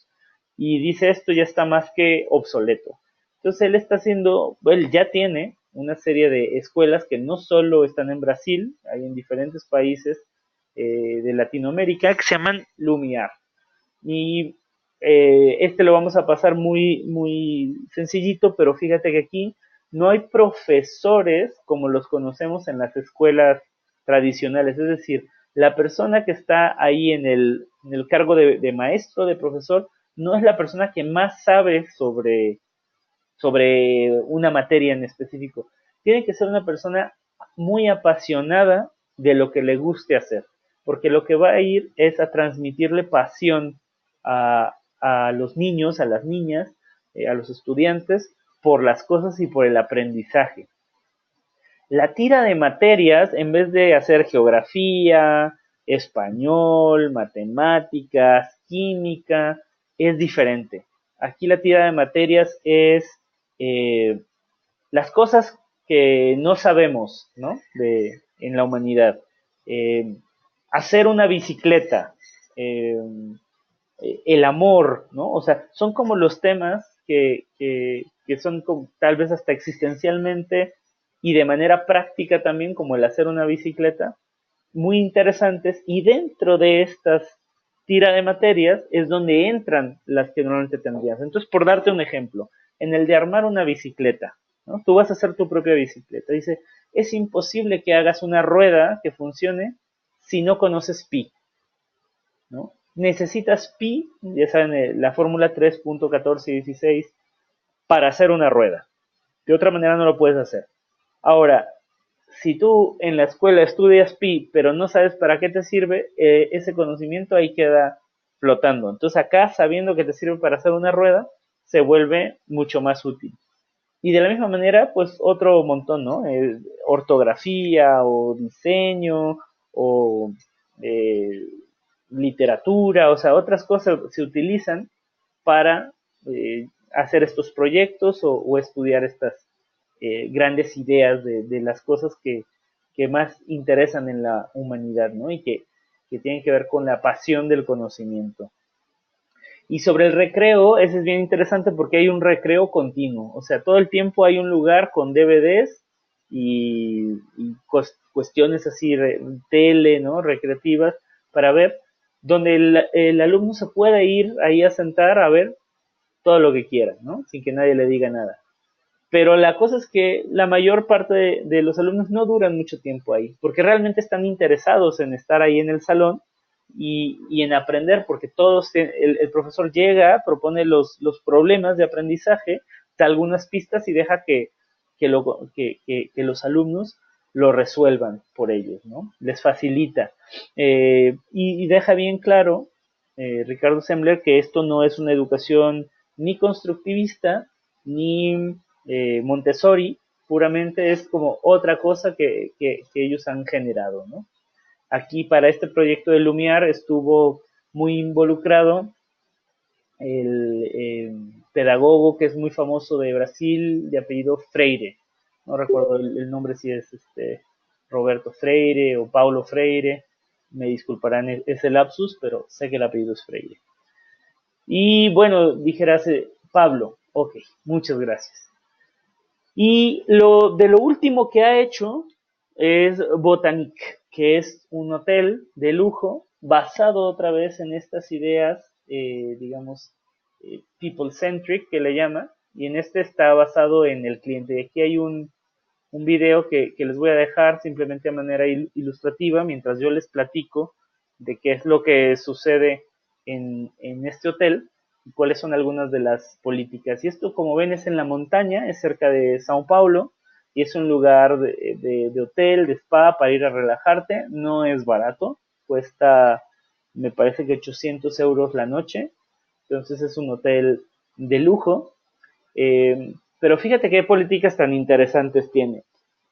Y dice, esto ya está más que obsoleto. Entonces él está haciendo, él ya tiene una serie de escuelas que no solo están en Brasil, hay en diferentes países de Latinoamérica, que se llaman Lumiar. Y este lo vamos a pasar muy, muy sencillito, pero fíjate que aquí no hay profesores como los conocemos en las escuelas tradicionales, es decir, la persona que está ahí en el cargo de maestro, de profesor, no es la persona que más sabe sobre una materia en específico. Tiene que ser una persona muy apasionada de lo que le guste hacer, porque lo que va a ir es a transmitirle pasión a los niños, a las niñas, a los estudiantes, por las cosas y por el aprendizaje. La tira de materias, en vez de hacer geografía, español, matemáticas, química, es diferente. Aquí la tira de materias es eh, las cosas que no sabemos, ¿no? En la humanidad. Eh, hacer una bicicleta, eh, el amor, ¿no? O sea, son como los temas que son como, tal vez hasta existencialmente y de manera práctica también, como el hacer una bicicleta, muy interesantes, y dentro de estas tira de materias es donde entran las que normalmente tendrías. Entonces, por darte un ejemplo, en el de armar una bicicleta, ¿no? Tú vas a hacer tu propia bicicleta. Dice, es imposible que hagas una rueda que funcione si no conoces pi, ¿no? Necesitas pi, ya saben, la fórmula 3.1416 para hacer una rueda. De otra manera no lo puedes hacer. Ahora, si tú en la escuela estudias pi, pero no sabes para qué te sirve, ese conocimiento ahí queda flotando. Entonces acá, sabiendo que te sirve para hacer una rueda, se vuelve mucho más útil. Y de la misma manera, pues otro montón, ¿no? Ortografía o diseño o eh, literatura, o sea, otras cosas se utilizan para hacer estos proyectos o estudiar estas grandes ideas de las cosas que, más interesan en la humanidad, ¿no? Y que tienen que ver con la pasión del conocimiento. Y sobre el recreo, ese es bien interesante porque hay un recreo continuo. O sea, todo el tiempo hay un lugar con DVDs y cuestiones así, tele, ¿no? Recreativas, para ver, donde el alumno se puede ir ahí a sentar a ver todo lo que quiera, ¿no? Sin que nadie le diga nada. Pero la cosa es que la mayor parte de los alumnos no duran mucho tiempo ahí, porque realmente están interesados en estar ahí en el salón y en aprender, porque todos, el profesor llega, propone los problemas de aprendizaje, da algunas pistas y deja que los alumnos lo resuelvan por ellos, ¿no? Les facilita. Y deja bien claro, Ricardo Sembler, que esto no es una educación ni constructivista, ni Montessori, puramente es como otra cosa que ellos han generado, ¿no? Aquí para este proyecto de Lumiar estuvo muy involucrado el pedagogo que es muy famoso de Brasil, de apellido Freire. No recuerdo el nombre si es Roberto Freire o Paulo Freire. Me disculparán ese lapsus, pero sé que el apellido es Freire. Y bueno, dijeras, Pablo, ok, muchas gracias. Y de lo último que ha hecho es Botanique, que es un hotel de lujo basado otra vez en estas ideas, digamos, people-centric, que le llama, y en este está basado en el cliente. Y aquí hay un video que les voy a dejar simplemente de manera ilustrativa mientras yo les platico de qué es lo que sucede en este hotel y cuáles son algunas de las políticas. Y esto, como ven, es en la montaña, es cerca de Sao Paulo y es un lugar de hotel, de spa para ir a relajarte. No es barato, cuesta, me parece que 800 euros la noche. Entonces es un hotel de lujo. Pero fíjate qué políticas tan interesantes tiene.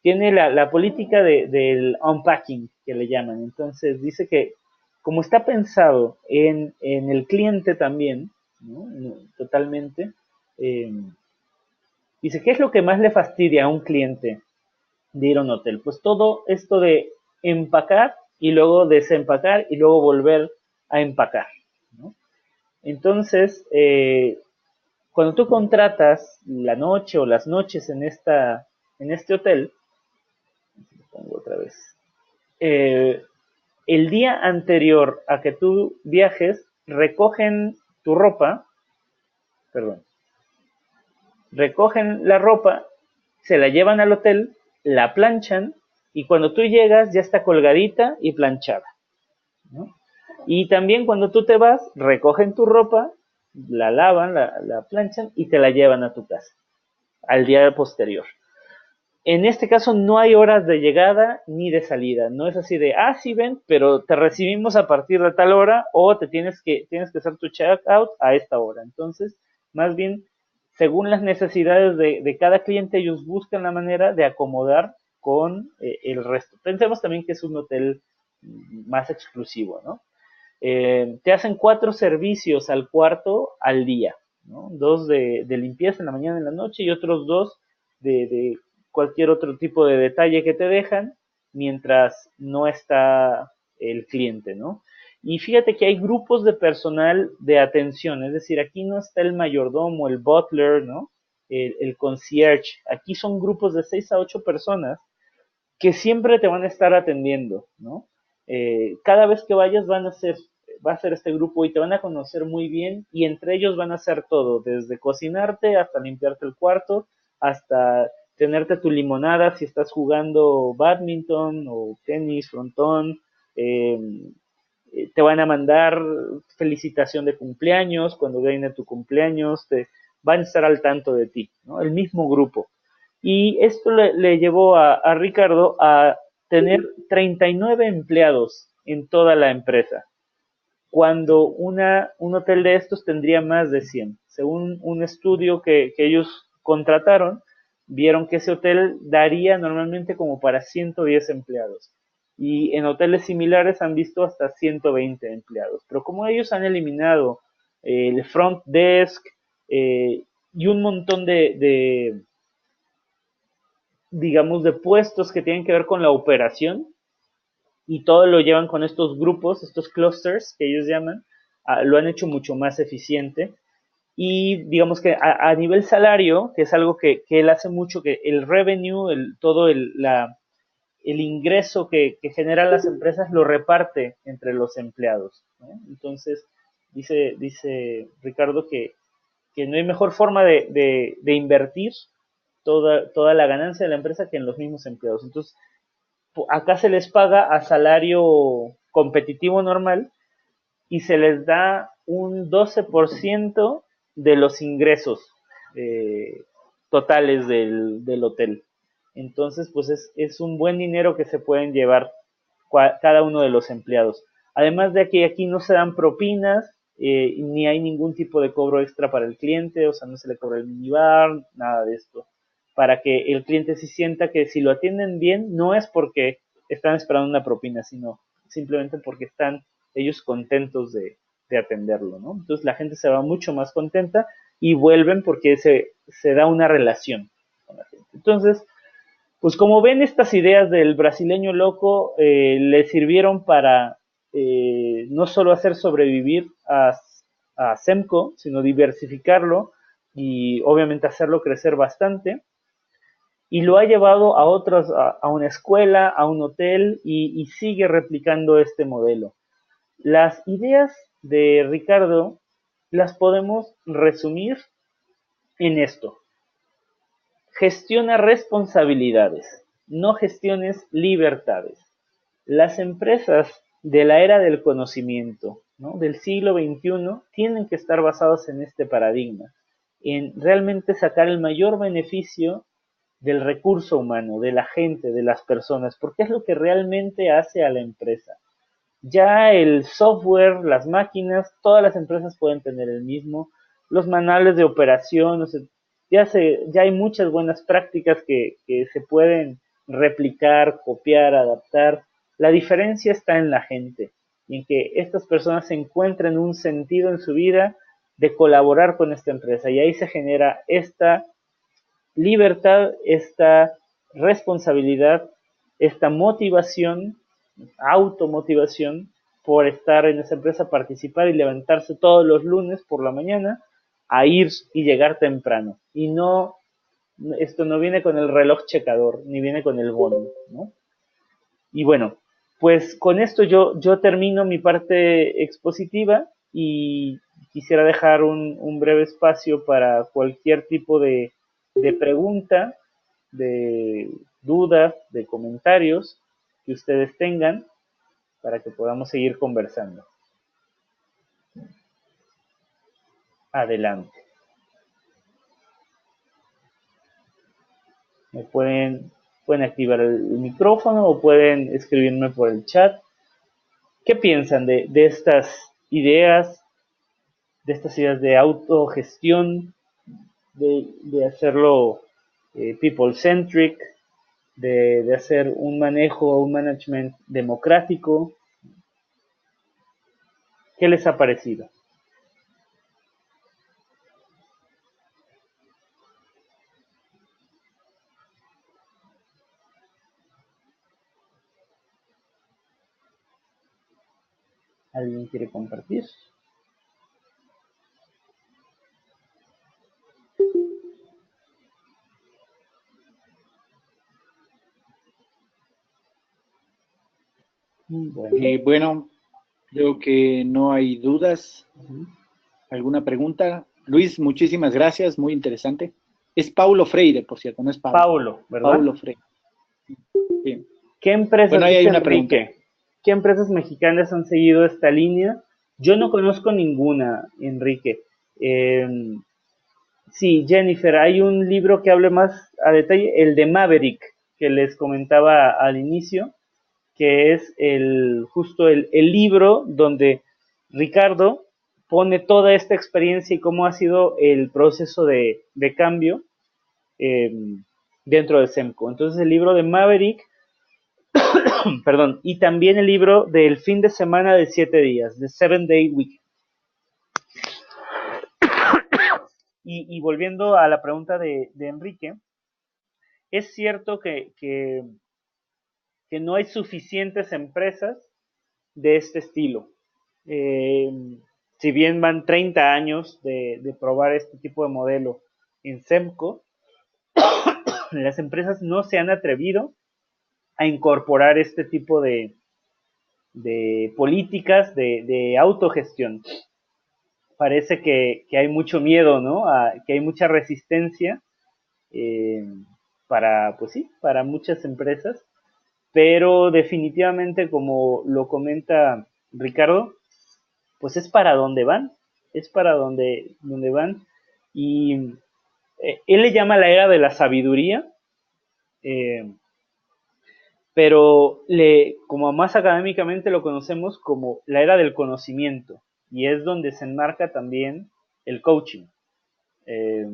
Tiene la política del unpacking, que le llaman. Entonces dice que como está pensado en el cliente también, ¿no? Totalmente, eh, dice, ¿qué es lo que más le fastidia a un cliente de ir a un hotel? Pues todo esto de empacar y luego desempacar y luego volver a empacar, ¿no? Entonces, cuando tú contratas la noche o las noches en este hotel, pongo otra vez, eh, el día anterior a que tú viajes, recogen tu ropa, perdón, recogen la ropa, se la llevan al hotel, la planchan y cuando tú llegas ya está colgadita y planchada, ¿no? Y también cuando tú te vas, recogen tu ropa, la lavan, la planchan y te la llevan a tu casa al día posterior. En este caso no hay horas de llegada ni de salida. No es así de, sí ven, pero te recibimos a partir de tal hora o tienes que hacer tu checkout a esta hora. Entonces, más bien, según las necesidades de cada cliente, ellos buscan la manera de acomodar con el resto. Pensemos también que es un hotel más exclusivo, ¿no? Te hacen 4 servicios al cuarto al día, ¿no? 2 de limpieza en la mañana y en la noche y otros 2 de cualquier otro tipo de detalle que te dejan mientras no está el cliente, ¿no? Y fíjate que hay grupos de personal de atención, es decir, aquí no está el mayordomo, el butler, ¿no? El concierge, aquí son grupos de 6 a 8 personas que siempre te van a estar atendiendo, ¿no? Cada vez que vayas va a ser este grupo y te van a conocer muy bien y entre ellos van a hacer todo, desde cocinarte hasta limpiarte el cuarto, hasta tenerte tu limonada si estás jugando badminton o tenis, frontón, te van a mandar felicitación de cumpleaños, cuando viene tu cumpleaños, te van a estar al tanto de ti, ¿no? El mismo grupo. Y esto le llevó a Ricardo a tener 39 empleados en toda la empresa, cuando un hotel de estos tendría más de 100. Según un estudio que ellos contrataron, vieron que ese hotel daría normalmente como para 110 empleados. Y en hoteles similares han visto hasta 120 empleados. Pero como ellos han eliminado el front desk y un montón digamos, de puestos que tienen que ver con la operación, y todo lo llevan con estos grupos, estos clusters que ellos llaman, lo han hecho mucho más eficiente. Y digamos que a nivel salario, que es algo que él hace mucho, que el revenue, todo el ingreso que generan las empresas lo reparte entre los empleados, ¿no? Entonces, dice Ricardo que no hay mejor forma de invertir toda la ganancia de la empresa que en los mismos empleados. Entonces, acá se les paga a salario competitivo normal y se les da un 12% de los ingresos eh, totales del hotel. Entonces, pues es un buen dinero que se pueden llevar cada uno de los empleados. Además de que aquí no se dan propinas, ni hay ningún tipo de cobro extra para el cliente, o sea, no se le cobra el minibar, nada de esto. Para que el cliente sí sienta que si lo atienden bien, no es porque están esperando una propina, sino simplemente porque están ellos contentos de atenderlo, ¿no? Entonces la gente se va mucho más contenta y vuelven porque se da una relación con la gente. Entonces, pues como ven, estas ideas del brasileño loco le sirvieron para no solo hacer sobrevivir a Semco, sino diversificarlo y obviamente hacerlo crecer bastante. Y lo ha llevado a otros, a una escuela, a un hotel y sigue replicando este modelo. Las ideas de Ricardo las podemos resumir en esto. Gestiona responsabilidades, no gestiones libertades. Las empresas de la era del conocimiento, ¿no?, del siglo XXI, tienen que estar basadas en este paradigma, en realmente sacar el mayor beneficio del recurso humano, de la gente, de las personas, porque es lo que realmente hace a la empresa. Ya el software, las máquinas, todas las empresas pueden tener el mismo, los manuales de operación, o sea, ya hay muchas buenas prácticas que se pueden replicar, copiar, adaptar. La diferencia está en la gente y en que estas personas encuentren un sentido en su vida de colaborar con esta empresa, y ahí se genera esta libertad, esta responsabilidad, esta motivación, automotivación por estar en esa empresa, participar y levantarse todos los lunes por la mañana a ir y llegar temprano. Y no, esto no viene con el reloj checador, ni viene con el bono, ¿no? Y bueno, pues con esto yo termino mi parte expositiva y quisiera dejar un breve espacio para cualquier tipo de pregunta, de dudas, de comentarios que ustedes tengan para que podamos seguir conversando. Adelante. Me pueden activar el micrófono o pueden escribirme por el chat. ¿Qué piensan de estas ideas, de autogestión, de hacerlo people-centric, de hacer un manejo, un management democrático? ¿Qué les ha parecido? ¿Alguien quiere compartir? Bueno, creo que no hay dudas. ¿Alguna pregunta? Luis, muchísimas gracias, muy interesante. Es Paulo Freire, por cierto, no es Pablo. Paulo, ¿verdad? Paulo Freire. Sí. ¿Qué empresa bueno, ahí hay dice una Enrique? pregunta. ¿Qué empresas mexicanas han seguido esta línea? Yo no conozco ninguna, Enrique. Eh, sí, Jennifer, hay un libro que hable más a detalle, el de Maverick, que les comentaba al inicio, que es justo el libro donde Ricardo pone toda esta experiencia y cómo ha sido el proceso de cambio eh, dentro de SEMCO. Entonces el libro de Maverick, perdón, y también el libro del fin de semana de 7 días, The 7-Day Week. Y volviendo a la pregunta de Enrique, es cierto que no hay suficientes empresas de este estilo. Eh, si bien van 30 años de probar este tipo de modelo en SEMCO, las empresas no se han atrevido a incorporar este tipo de políticas de autogestión. Parece que hay mucho miedo, ¿no? Que hay mucha resistencia eh, para, pues sí, para muchas empresas, pero definitivamente, como lo comenta Ricardo, pues es para donde van, es para donde van. Y él le llama la era de la sabiduría, eh, pero como más académicamente lo conocemos como la era del conocimiento, y es donde se enmarca también el coaching. Eh,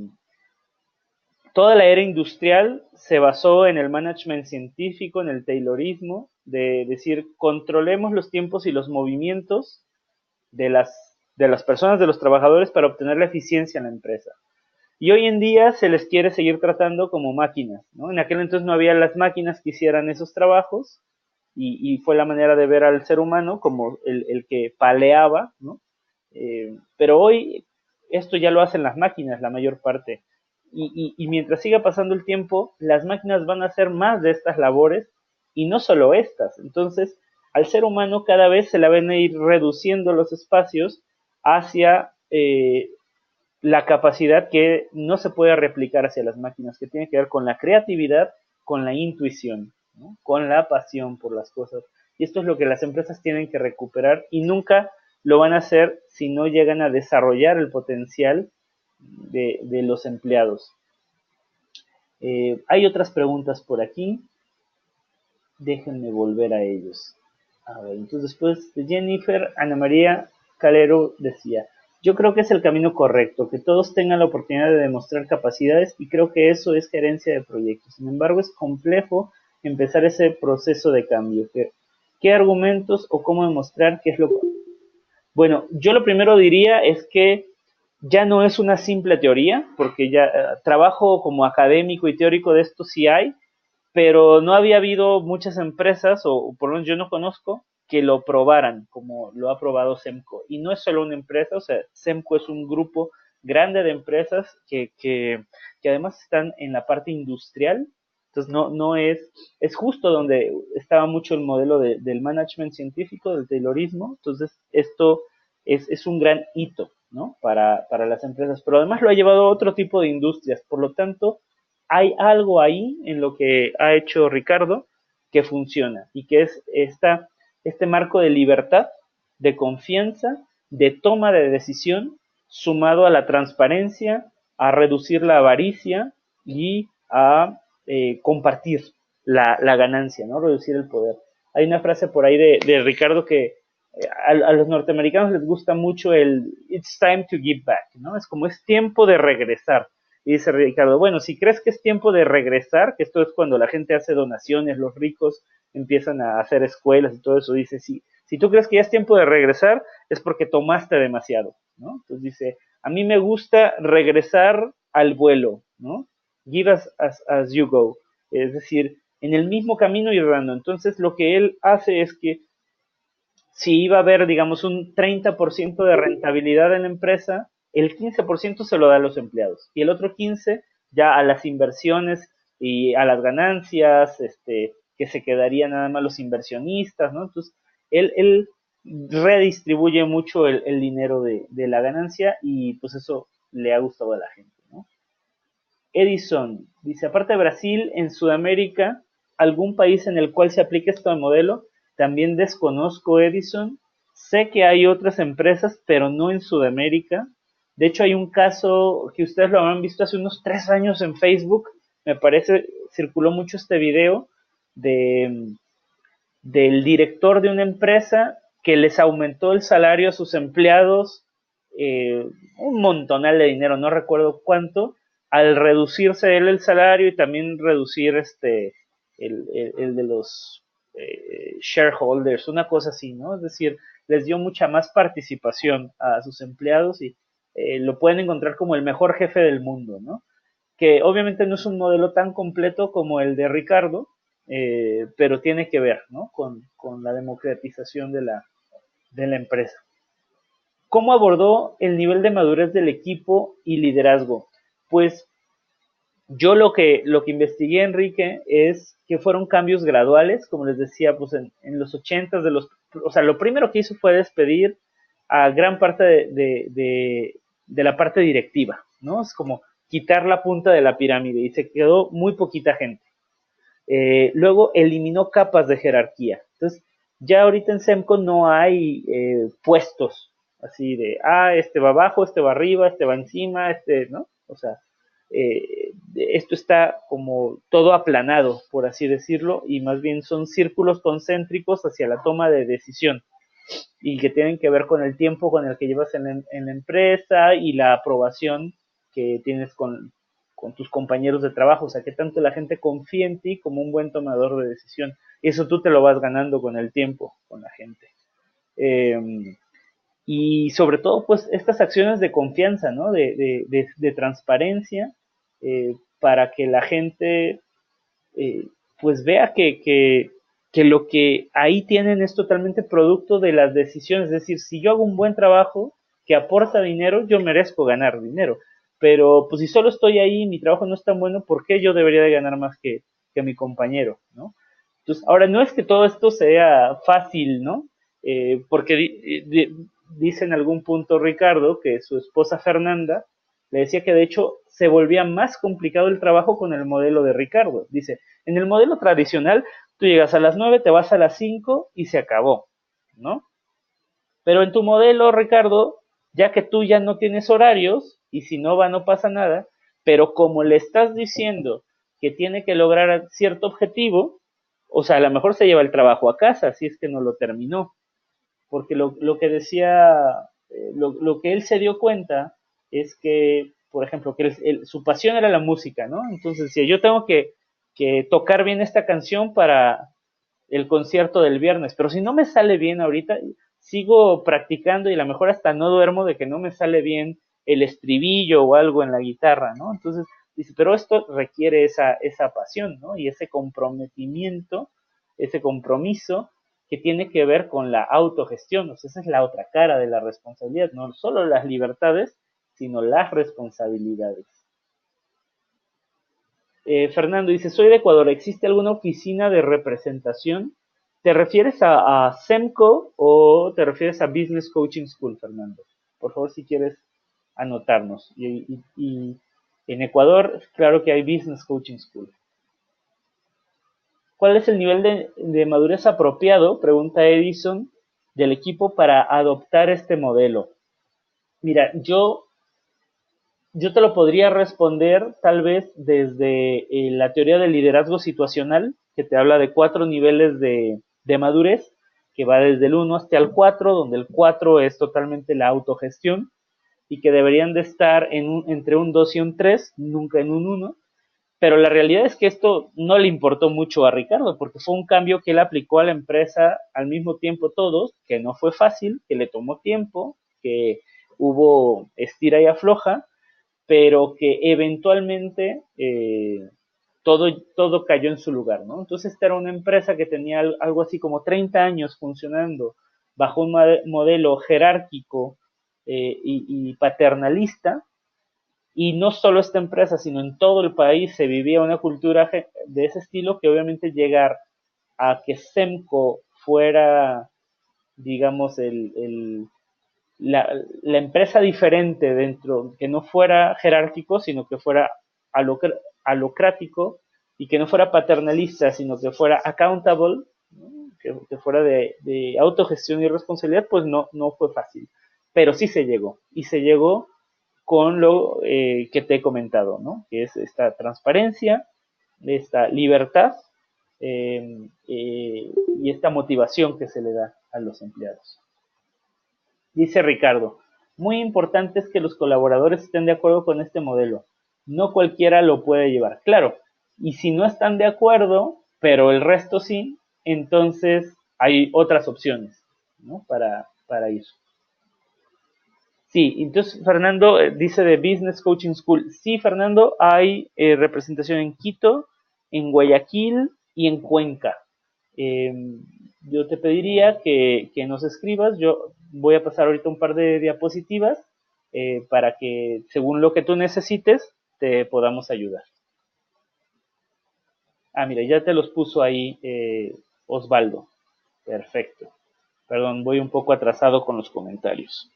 Toda la era industrial se basó en el management científico, en el taylorismo, de decir, controlemos los tiempos y los movimientos de las personas, de los trabajadores, para obtener la eficiencia en la empresa. Y hoy en día se les quiere seguir tratando como máquinas, ¿no? En aquel entonces no había las máquinas que hicieran esos trabajos, y fue la manera de ver al ser humano como el que paleaba, ¿no? Pero hoy esto ya lo hacen las máquinas la mayor parte. Y mientras siga pasando el tiempo, las máquinas van a hacer más de estas labores, y no solo estas. Entonces, al ser humano cada vez se le van a ir reduciendo los espacios hacia la capacidad que no se puede replicar hacia las máquinas, que tiene que ver con la creatividad, con la intuición, ¿no? Con la pasión por las cosas. Y esto es lo que las empresas tienen que recuperar, y nunca lo van a hacer si no llegan a desarrollar el potencial de los empleados. Hay otras preguntas por aquí. Déjenme volver a ellos. A ver, entonces después de Jennifer, Ana María Calero decía, yo creo que es el camino correcto, que todos tengan la oportunidad de demostrar capacidades, y creo que eso es gerencia de proyectos. Sin embargo, es complejo empezar ese proceso de cambio. ¿Qué argumentos o cómo demostrar qué es lo correcto? Bueno, yo lo primero diría es que ya no es una simple teoría, porque ya trabajo como académico y teórico de esto sí hay, pero no había habido muchas empresas, o por lo menos yo no conozco, que lo probaran como lo ha probado SEMCO. Y no es solo una empresa, o sea, SEMCO es un grupo grande de empresas que además están en la parte industrial. Entonces no es justo donde estaba mucho el modelo del management científico, del taylorismo. Entonces esto es un gran hito, ¿no? Para las empresas, pero además lo ha llevado a otro tipo de industrias. Por lo tanto, hay algo ahí en lo que ha hecho Ricardo que funciona, y que es este marco de libertad, de confianza, de toma de decisión, sumado a la transparencia, a reducir la avaricia y a compartir la ganancia, ¿no? Reducir el poder. Hay una frase por ahí de Ricardo que a los norteamericanos les gusta mucho el "It's time to give back", ¿no? Es como es tiempo de regresar. Y dice Ricardo, bueno, si crees que es tiempo de regresar, que esto es cuando la gente hace donaciones, los ricos empiezan a hacer escuelas y todo eso, dice, si tú crees que ya es tiempo de regresar, es porque tomaste demasiado, ¿no? Entonces dice, a mí me gusta regresar al vuelo, ¿no? Give as you go. Es decir, en el mismo camino ir dando. Entonces lo que él hace es que si iba a haber, digamos, un 30% de rentabilidad en la empresa, el 15% se lo da a los empleados, y el otro 15% ya a las inversiones y a las ganancias, que se quedarían nada más los inversionistas, ¿no? Entonces, él redistribuye mucho el dinero de la ganancia, y pues eso le ha gustado a la gente, ¿no? Edison dice, aparte de Brasil, en Sudamérica, ¿algún país en el cual se aplique este modelo? también desconozco Edison. Sé que hay otras empresas, pero no en Sudamérica. De hecho, hay un caso que ustedes lo habrán visto hace unos 3 años en Facebook. Me parece, circuló mucho este video de, del director de una empresa que les aumentó el salario a sus empleados un montonal de dinero, no recuerdo cuánto, al reducirse él el salario y también reducir el de los shareholders, una cosa así, ¿no? Es decir, les dio mucha más participación a sus empleados y lo pueden encontrar como el mejor jefe del mundo, ¿no? Que obviamente no es un modelo tan completo como el de Ricardo, pero tiene que ver, ¿no? Con la democratización de la empresa. ¿Cómo abordó el nivel de madurez del equipo y liderazgo? Pues yo lo que investigué, Enrique, es que fueron cambios graduales, como les decía, pues en los 80 o sea, lo primero que hizo fue despedir a gran parte de la parte directiva, ¿no? Es como quitar la punta de la pirámide y se quedó muy poquita gente. Luego eliminó capas de jerarquía. Entonces, ya ahorita en SEMCO no hay puestos así de, este va abajo, este va arriba, este va encima, ¿no? O sea, esto está como todo aplanado, por así decirlo, y más bien son círculos concéntricos hacia la toma de decisión y que tienen que ver con el tiempo con el que llevas en la empresa y la aprobación que tienes con tus compañeros de trabajo, o sea, que tanto la gente confía en ti como un buen tomador de decisión. Y eso tú te lo vas ganando con el tiempo, con la gente. Eh, y sobre todo, pues, estas acciones de confianza, ¿no? De transparencia, para que la gente, eh, pues, vea que lo que ahí tienen es totalmente producto de las decisiones. Es decir, si yo hago un buen trabajo que aporta dinero, yo merezco ganar dinero. Pero, pues, si solo estoy ahí y mi trabajo no es tan bueno, ¿por qué yo debería de ganar más que mi compañero, ¿no? Entonces, ahora no es que todo esto sea fácil, ¿no? Porque dice en algún punto Ricardo que su esposa Fernanda le decía que de hecho se volvía más complicado el trabajo con el modelo de Ricardo. Dice, en el modelo tradicional tú llegas a las 9, te vas a las 5 y se acabó, ¿no? Pero en tu modelo, Ricardo, ya que tú ya no tienes horarios y si no va no pasa nada, pero como le estás diciendo que tiene que lograr cierto objetivo, o sea, a lo mejor se lleva el trabajo a casa si es que no lo terminó, porque lo que decía, lo que él se dio cuenta es que, por ejemplo, que su pasión era la música, ¿no? Entonces decía, yo tengo que tocar bien esta canción para el concierto del viernes, pero si no me sale bien ahorita, sigo practicando y a lo mejor hasta no duermo de que no me sale bien el estribillo o algo en la guitarra, ¿no? Entonces dice, pero esto requiere esa pasión, ¿no? Y ese comprometimiento, ese compromiso que tiene que ver con la autogestión, o sea, esa es la otra cara de la responsabilidad, no solo las libertades, sino las responsabilidades. Fernando dice, soy de Ecuador, ¿existe alguna oficina de representación? ¿Te refieres a SEMCO o te refieres a Business Coaching School, Fernando? Por favor, si quieres anotarnos. Y en Ecuador, claro que hay Business Coaching School. ¿Cuál es el nivel de madurez apropiado, pregunta Edison, del equipo para adoptar este modelo? Mira, yo te lo podría responder tal vez desde la teoría del liderazgo situacional, que te habla de 4 niveles de madurez, que va desde el 1 hasta el 4, donde el 4 es totalmente la autogestión y que deberían de estar entre un 2 y un 3, nunca en un 1. Pero la realidad es que esto no le importó mucho a Ricardo, porque fue un cambio que él aplicó a la empresa al mismo tiempo todos, que no fue fácil, que le tomó tiempo, que hubo estira y afloja, pero que eventualmente todo cayó en su lugar, ¿no? Entonces esta era una empresa que tenía algo así como 30 años funcionando bajo un modelo jerárquico y paternalista, y no solo esta empresa, sino en todo el país se vivía una cultura de ese estilo que obviamente llegar a que SEMCO fuera, digamos, la empresa diferente dentro, que no fuera jerárquico, sino que fuera alocrático y que no fuera paternalista, sino que fuera accountable, ¿no? que fuera de autogestión y responsabilidad, pues no fue fácil. Pero sí se llegó, y se llegó con lo que te he comentado, ¿no? Que es esta transparencia, esta libertad y esta motivación que se le da a los empleados. Dice Ricardo, muy importante es que los colaboradores estén de acuerdo con este modelo. No cualquiera lo puede llevar. Claro, y si no están de acuerdo, pero el resto sí, entonces hay otras opciones, ¿no? Para ir. Sí, entonces Fernando dice de Business Coaching School. Sí, Fernando, hay representación en Quito, en Guayaquil y en Cuenca. Eh, yo te pediría que nos escribas. Yo voy a pasar ahorita un par de diapositivas para que, según lo que tú necesites, te podamos ayudar. Ah, mira, ya te los puso ahí Osvaldo. Perfecto. Perdón, voy un poco atrasado con los comentarios.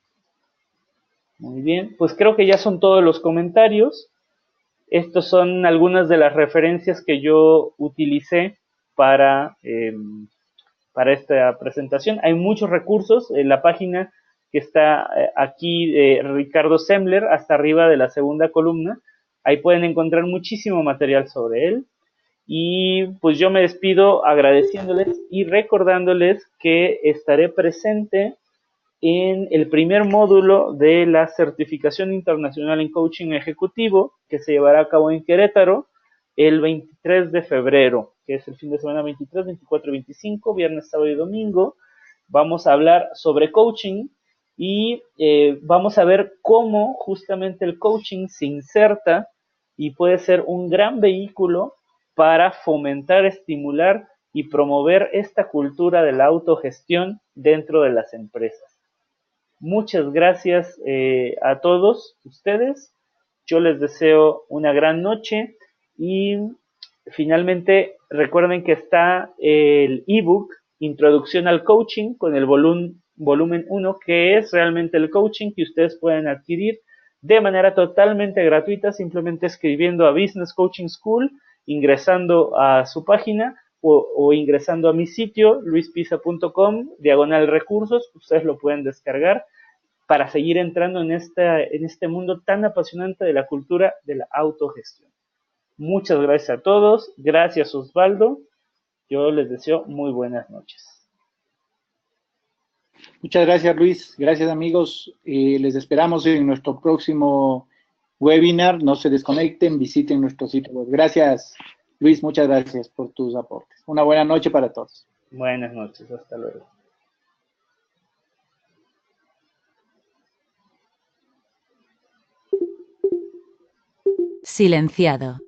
Muy bien, pues creo que ya son todos los comentarios. Estos son algunas de las referencias que yo utilicé para esta presentación. Hay muchos recursos en la página que está aquí Ricardo Semler, hasta arriba de la segunda columna. Ahí pueden encontrar muchísimo material sobre él. Y pues yo me despido agradeciéndoles y recordándoles que estaré presente en el primer módulo de la certificación internacional en coaching ejecutivo que se llevará a cabo en Querétaro el 23 de febrero, que es el fin de semana 23, 24 y 25, viernes, sábado y domingo. Vamos a hablar sobre coaching y vamos a ver cómo justamente el coaching se inserta y puede ser un gran vehículo para fomentar, estimular y promover esta cultura de la autogestión dentro de las empresas. Muchas gracias a todos ustedes. Yo les deseo una gran noche y finalmente recuerden que está el ebook Introducción al Coaching con el volumen 1, que es realmente el coaching que ustedes pueden adquirir de manera totalmente gratuita, simplemente escribiendo a Business Coaching School, ingresando a su página o ingresando a mi sitio luispisa.com/recursos. Ustedes lo pueden descargar para seguir entrando en este mundo tan apasionante de la cultura de la autogestión. Muchas gracias a todos, gracias Osvaldo, yo les deseo muy buenas noches. Muchas gracias, Luis. Gracias, amigos. Les esperamos en nuestro próximo webinar. No se desconecten, visiten nuestro sitio web. Gracias, Luis. Muchas gracias por tus aportes. Una buena noche para todos. Buenas noches, hasta luego. Silenciado.